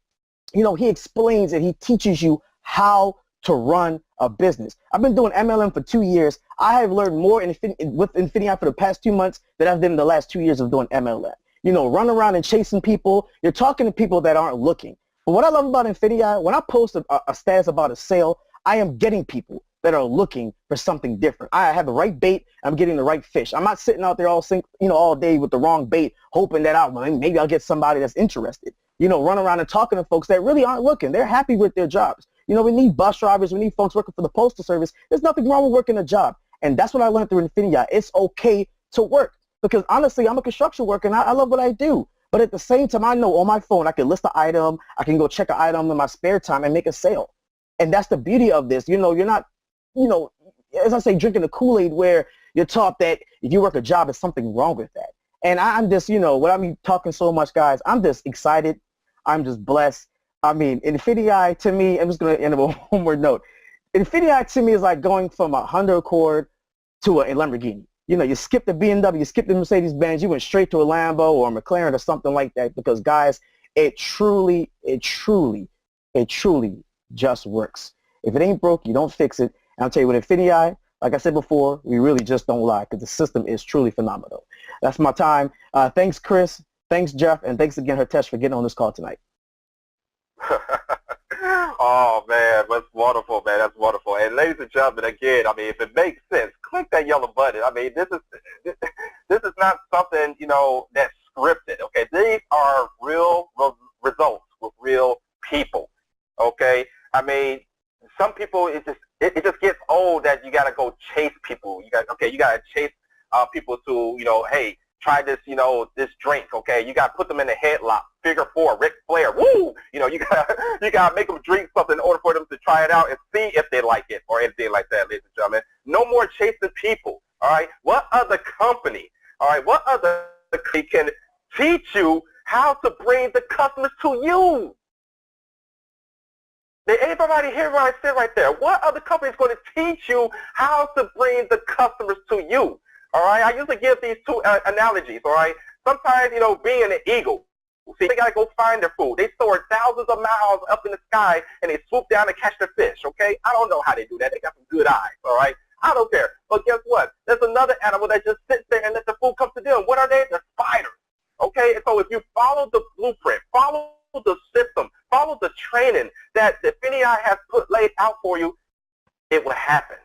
you know, he explains and he teaches you how to run a business. I've been doing MLM for 2 years. I have learned more with INFINii for the past 2 months than I've done in the last 2 years of doing MLM. You know, run around and chasing people. You're talking to people that aren't looking. But what I love about INFINii, when I post a status about a sale, I am getting people that are looking for something different. I have the right bait. I'm getting the right fish. I'm not sitting out there all day with the wrong bait, hoping that maybe I'll get somebody that's interested. You know, run around and talking to folks that really aren't looking. They're happy with their jobs. You know, we need bus drivers. We need folks working for the Postal Service. There's nothing wrong with working a job. And that's what I learned through INFINii. It's okay to work. Because honestly, I'm a construction worker and I love what I do. But at the same time, I know on my phone, I can list an item. I can go check an item in my spare time and make a sale. And that's the beauty of this. You know, you're not, you know, as I say, drinking the Kool-Aid where you're taught that if you work a job, there's something wrong with that. And I'm just, you know, when I'm talking so much, guys, I'm just excited. I'm just blessed. I mean, INFINii to me, I'm just going to end with one more note. INFINii to me is like going from a Honda Accord to a Lamborghini. You know, you skip the BMW, you skip the Mercedes-Benz, you went straight to a Lambo or a McLaren or something like that because, guys, it truly just works. If it ain't broke, you don't fix it. And I'll tell you, with INFINii, like I said before, we really just don't lie because the system is truly phenomenal. That's my time. Thanks, Chris. Thanks, Jeff, and thanks again, Hitesh, for getting on this call tonight.
Oh man, that's wonderful, man. That's wonderful. And ladies and gentlemen, again, I mean, if it makes sense, click that yellow button. I mean, this is not something, you know, that's scripted. Okay, these are real results with real people. Okay, I mean, some people it just gets old that you got to go chase people. You got to chase people to, you know, hey, try this, you know, this drink, okay? You got to put them in a headlock, figure four, Ric Flair, woo! You know, you got to make them drink something in order for them to try it out and see if they like it or anything like that, ladies and gentlemen. No more chasing people, all right? What other company, all right, what other company can teach you how to bring the customers to you? Did anybody hear what I said right there? What other company is going to teach you how to bring the customers to you? All right, I usually give these two analogies, all right? Sometimes, you know, being an eagle, see, they got to go find their food. They soar thousands of miles up in the sky, and they swoop down and catch their fish, okay? I don't know how they do that. They got some good eyes, all right? I don't care. But guess what? There's another animal that just sits there and lets the food come to them. What are they? They're spiders, okay? And so if you follow the blueprint, follow the system, follow the training that the INFINii has laid out for you, it will happen.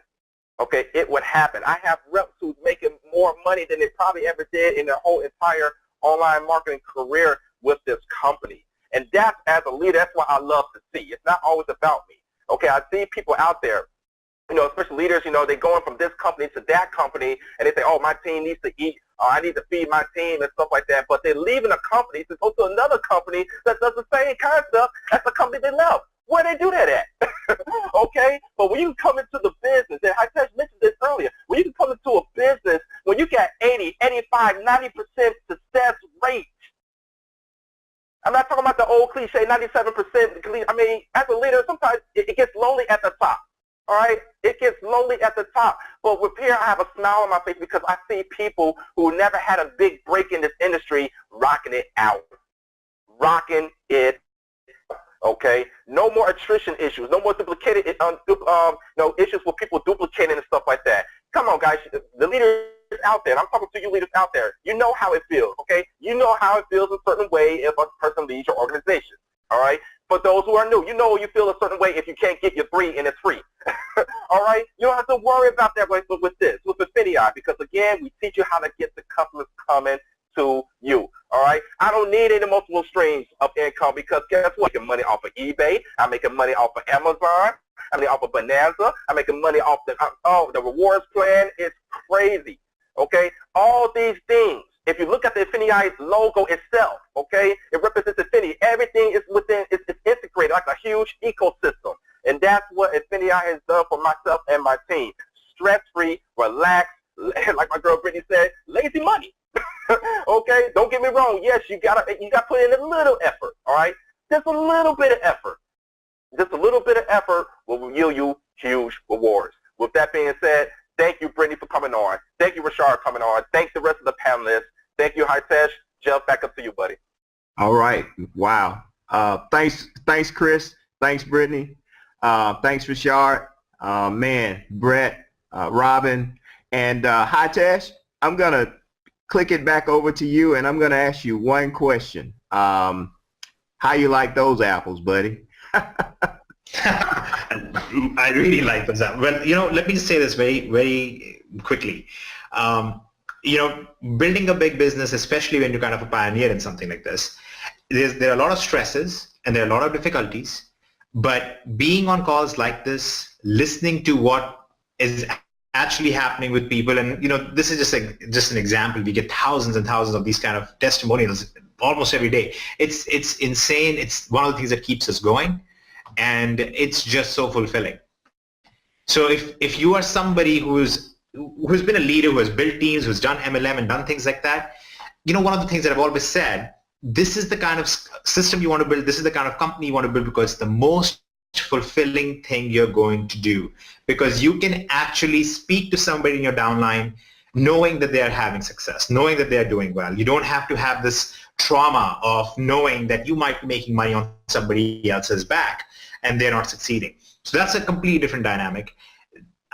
Okay, it would happen. I have reps who's making more money than they probably ever did in their whole entire online marketing career with this company. And that's, as a leader, that's what I love to see. It's not always about me. Okay, I see people out there, you know, especially leaders, you know, they're going from this company to that company, and they say, oh, my team needs to eat, or I need to feed my team and stuff like that. But they're leaving a company to go to another company that does the same kind of stuff as the company they left. Where they do that at? Okay? But when you come into the business, and Hitesh mentioned this earlier, when you come into a business, when you got 80, 85, 90% success rate, I'm not talking about the old cliche, 97%. I mean, as a leader, sometimes it gets lonely at the top. All right? It gets lonely at the top. But with here, I have a smile on my face because I see people who never had a big break in this industry rocking it out. Rocking it. Okay, no more attrition issues, no more duplicated issues with people duplicating and stuff like that. Come on, guys, the leaders out there, and I'm talking to you leaders out there, you know how it feels, okay? You know how it feels a certain way if a person leads your organization, all right? For those who are new, you know you feel a certain way if you can't get your 3 and it's free, all right? You don't have to worry about that with INFINii, because, again, we teach you how to get the customers coming to you, all right? I don't need any multiple streams of income because guess what? I'm making money off of eBay. I'm making money off of Amazon. I'm making off of Bonanza. I'm making money off the rewards plan. It's crazy, okay? All these things, if you look at the INFINii logo itself, okay, it represents INFINii. Everything is within, it's integrated like a huge ecosystem, and that's what INFINii has done for myself and my team. Stress-free, relaxed, like my girl Brittany said, lazy money. Okay, don't get me wrong. Yes, you got to put in a little effort. All right, just a little bit of effort. Just a little bit of effort will yield you huge rewards. With that being said, thank you, Brittany, for coming on. Thank you, Rashard, for coming on. Thanks the rest of the panelists. Thank you, Hitesh. Jeff, back up to you, buddy.
All right. Wow. Thanks, Chris. Thanks, Brittany. Thanks, Rashard. Man, Brett, Robin, and Hitesh. I'm gonna click it back over to you, and I'm going to ask you one question. How you like those apples, buddy?
I really like those apples. Well, you know, let me just say this very, very quickly. You know, building a big business, especially when you're kind of a pioneer in something like this, there are a lot of stresses and there are a lot of difficulties, but being on calls like this, listening to what is actually happening with people, and you know, this is just an example. We get thousands and thousands of these kind of testimonials almost every day. It's insane. It's one of the things that keeps us going, and it's just so fulfilling. So if you are somebody who's been a leader, who has built teams, who's done MLM and done things like that, you know, one of the things that I've always said, this is the kind of system you want to build. This is the kind of company you want to build because it's the most fulfilling thing you're going to do, because you can actually speak to somebody in your downline knowing that they're having success, knowing that they're doing well. You don't have to have this trauma of knowing that you might be making money on somebody else's back and they're not succeeding. So that's a completely different dynamic.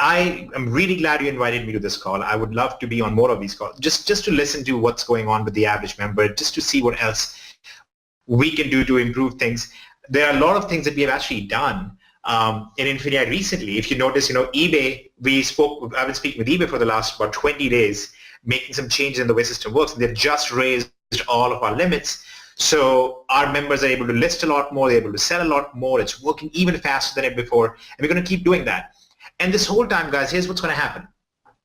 I am really glad you invited me to this call. I would love to be on more of these calls, just to listen to what's going on with the average member, just to see what else we can do to improve things. There are a lot of things that we have actually done in INFINii recently. If you notice, eBay, I've been speaking with eBay for the last about 20 days, making some changes in the way system works. They've just raised all of our limits. So our members are able to list a lot more, they're able to sell a lot more. It's working even faster than ever before, and we're going to keep doing that. And this whole time, guys, here's what's going to happen.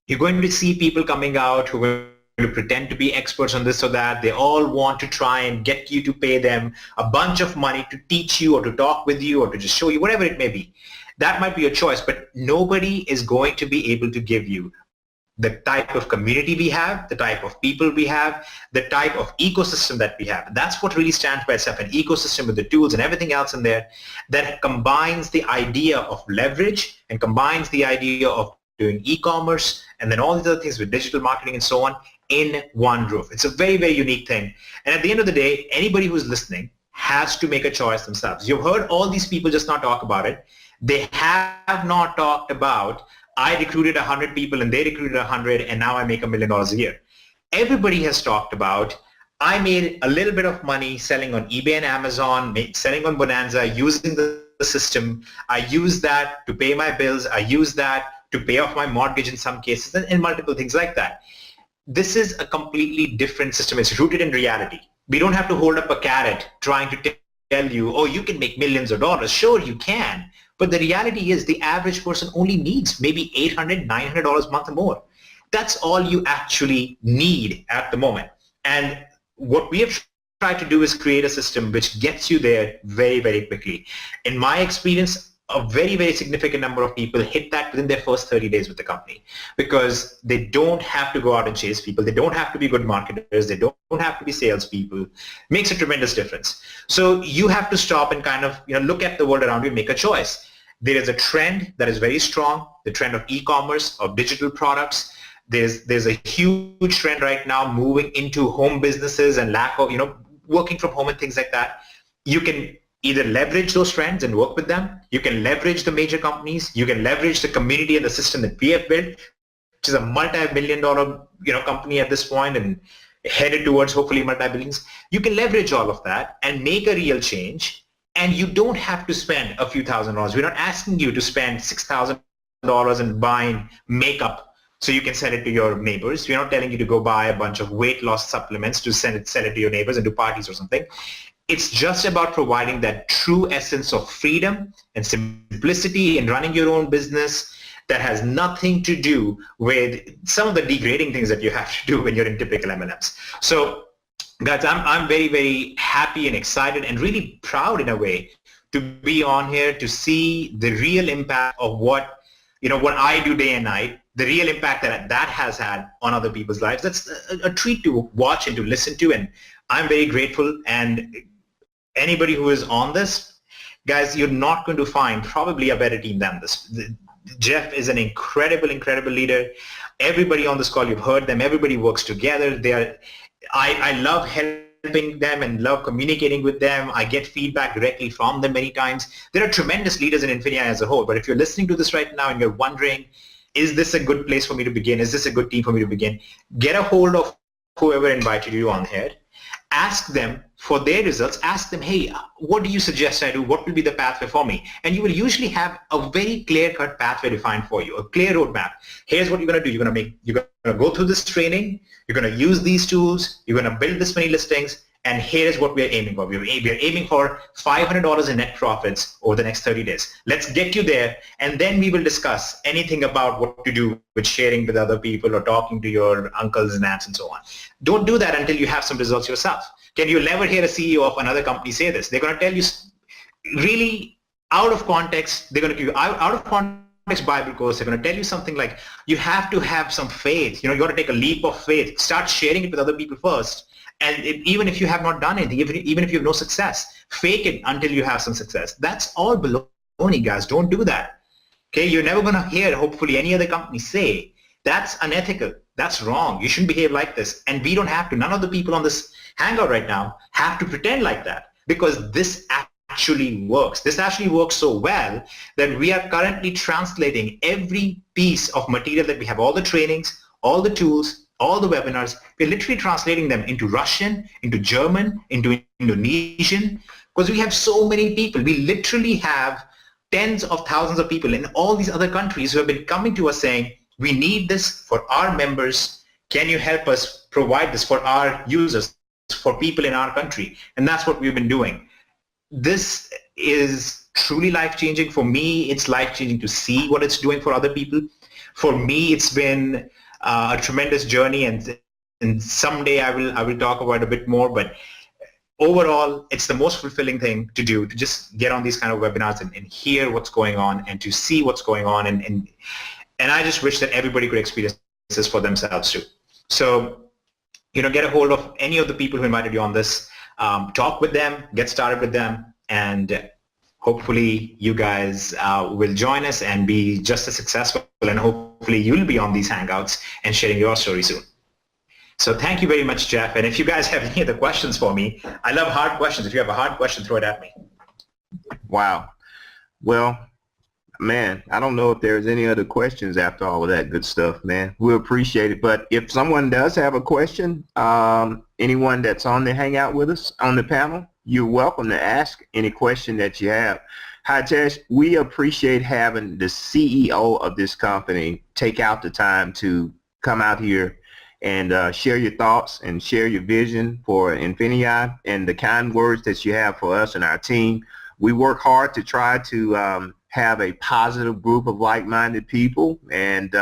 You're going to see people coming out who are going to pretend to be experts on this or that. They all want to try and get you to pay them a bunch of money to teach you or to talk with you or to just show you, whatever it may be. That might be your choice, but nobody is going to be able to give you the type of community we have, the type of people we have, the type of ecosystem that we have. And that's what really stands by itself, an ecosystem with the tools and everything else in there that combines the idea of leverage and combines the idea of doing e-commerce and then all these other things with digital marketing and so on in one roof. It's a very, very unique thing. And at the end of the day, anybody who's listening has to make a choice themselves. You've heard all these people just not talk about it. They have not talked about, I recruited 100 people and they recruited 100 and now I make $1 million a year. Everybody has talked about, I made a little bit of money selling on eBay and Amazon, selling on Bonanza, using the system. I use that to pay my bills. I use that to pay off my mortgage in some cases and multiple things like that. This is a completely different system. It's rooted in reality. We don't have to hold up a carrot trying to tell you, oh, you can make millions of dollars. Sure, you can. But the reality is the average person only needs maybe $800, $900 a month or more. That's all you actually need at the moment. And what we have tried to do is create a system which gets you there very, very quickly. In my experience, a very, very significant number of people hit that within their first 30 days with the company because they don't have to go out and chase people. They don't have to be good marketers. They don't have to be salespeople. It makes a tremendous difference. So you have to stop and kind of look at the world around you and make a choice. There is a trend that is very strong, the trend of e-commerce, of digital products. There's a huge trend right now moving into home businesses and lack of, working from home and things like that. You can either leverage those trends and work with them. You can leverage the major companies. You can leverage the community and the system that we have built, which is a multi-billion-dollar company at this point and headed towards hopefully multi-billions. You can leverage all of that and make a real change. And you don't have to spend a few $1,000s. We're not asking you to spend $6,000 in buying makeup so you can sell it to your neighbors. We're not telling you to go buy a bunch of weight loss supplements to sell it to your neighbors and do parties or something. It's just about providing that true essence of freedom and simplicity in running your own business that has nothing to do with some of the degrading things that you have to do when you're in typical MLMs. So guys, I'm very, very happy and excited and really proud in a way to be on here to see the real impact of what I do day and night, the real impact that has had on other people's lives. That's a treat to watch and to listen to, and I'm very grateful. And anybody who is on this, guys, you're not going to find probably a better team than this. Jeff is an incredible, incredible leader. Everybody on this call, you've heard them. Everybody works together. I love helping them and love communicating with them. I get feedback directly from them many times. There are tremendous leaders in INFINii as a whole, but if you're listening to this right now and you're wondering, is this a good place for me to begin? Is this a good team for me to begin? Get a hold of whoever invited you on here. Ask them for their results. Ask them, hey, what do you suggest I do? What will be the pathway for me? And you will usually have a very clear-cut pathway defined for you, a clear roadmap. Here's what you're going to do. You're going to go through this training. You're going to use these tools. You're going to build this many listings. And here's what we're aiming for. We're aiming for $500 in net profits over the next 30 days. Let's get you there, and then we will discuss anything about what to do with sharing with other people or talking to your uncles and aunts and so on. Don't do that until you have some results yourself. Can you never hear a CEO of another company say this? They're going to tell you really out of context. They're going to give you out of context Bible course. They're going to tell you something like, you have to have some faith. You got to take a leap of faith. Start sharing it with other people first. And even if you have not done anything, even if you have no success, fake it until you have some success. That's all baloney, guys. Don't do that. Okay, you're never going to hear, hopefully, any other company say, that's unethical. That's wrong. You shouldn't behave like this. And we don't have to. None of the people on this Hangout right now have to pretend like that, because this actually works. This actually works so well that we are currently translating every piece of material that we have, all the trainings, all the tools, all the webinars. We're literally translating them into Russian, into German, into Indonesian, because we have so many people. We literally have tens of thousands of people in all these other countries who have been coming to us saying, we need this for our members. Can you help us provide this for our users, for people in our country? And that's what we've been doing. This is truly life-changing. For me, it's life-changing to see what it's doing for other people. For me, it's been a tremendous journey, and someday I will talk about it a bit more, but overall, it's the most fulfilling thing to do, to just get on these kind of webinars and hear what's going on and to see what's going on, and I just wish that everybody could experience this for themselves too. So, get a hold of any of the people who invited you on this, talk with them, get started with them, and hopefully you guys will join us and be just as successful, and hopefully you'll be on these Hangouts and sharing your story soon. So thank you very much, Jeff. And if you guys have any other questions for me, I love hard questions. If you have a hard question, throw it at me.
Wow. Well, man, I don't know if there's any other questions after all of that good stuff, man. We appreciate it. But if someone does have a question, anyone that's on the Hangout with us on the panel, you're welcome to ask any question that you have. Hitesh, we appreciate having the CEO of this company take out the time to come out here and share your thoughts and share your vision for INFINii and the kind words that you have for us and our team. We work hard to try to have a positive group of like-minded people, and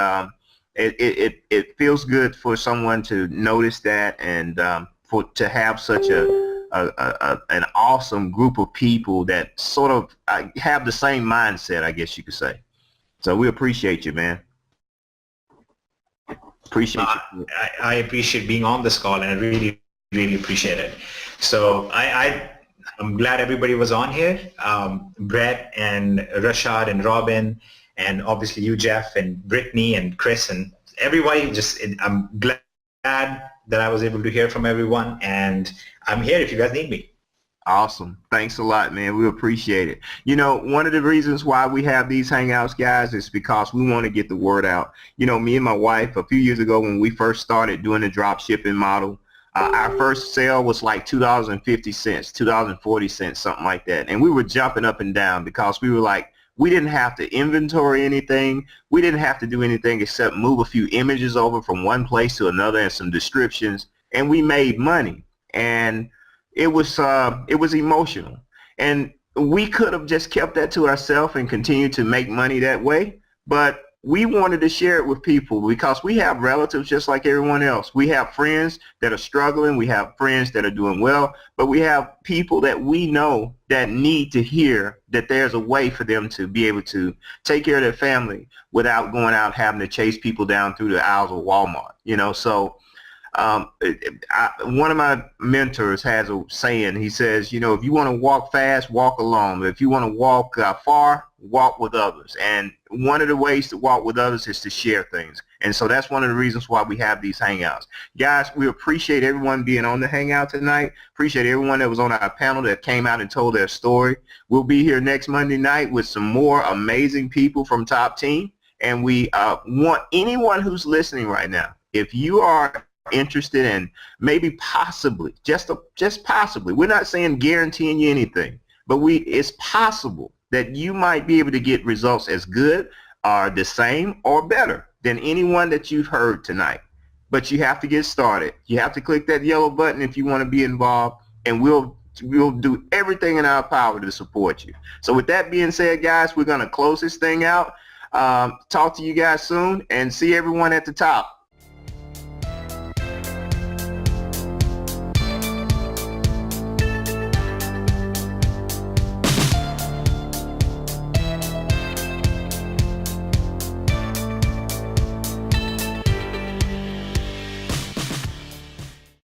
it feels good for someone to notice that, and to have such an awesome group of people that sort of have the same mindset, I guess you could say. So we appreciate you, man. Appreciate you.
I appreciate being on this call, and I really, really appreciate it. So I'm glad everybody was on here. Brett and Rashad and Robin, and obviously you, Jeff, and Brittany and Chris, and everybody. I'm glad that I was able to hear from everyone, and I'm here if you guys need me.
Awesome. Thanks a lot, man. We appreciate it. One of the reasons why we have these Hangouts, guys, is because we want to get the word out. Me and my wife, a few years ago when we first started doing the drop shipping model, our first sale was like $2.50, $2.40, something like that. And we were jumping up and down because we were like, we didn't have to inventory anything. We didn't have to do anything except move a few images over from one place to another and some descriptions, and we made money. And it was emotional. And we could have just kept that to ourselves and continued to make money that way, but we wanted to share it with people because we have relatives just like everyone else. We have friends that are struggling. We have friends that are doing well, but we have people that we know that need to hear that there's a way for them to be able to take care of their family without going out having to chase people down through the aisles of Walmart. So one of my mentors has a saying. He says, if you want to walk fast, walk alone. But if you want to walk far, walk with others. And one of the ways to walk with others is to share things. And so that's one of the reasons why we have these Hangouts. Guys, we appreciate everyone being on the Hangout tonight. Appreciate everyone that was on our panel that came out and told their story. We'll be here next Monday night with some more amazing people from Top Team. And we want anyone who's listening right now, if you are interested in maybe possibly, just possibly, we're not saying guaranteeing you anything, but it's possible that you might be able to get results as good or the same or better than anyone that you've heard tonight. But you have to get started. You have to click that yellow button if you want to be involved, and we'll do everything in our power to support you. So with that being said, guys, we're going to close this thing out. Talk to you guys soon, and see everyone at the top.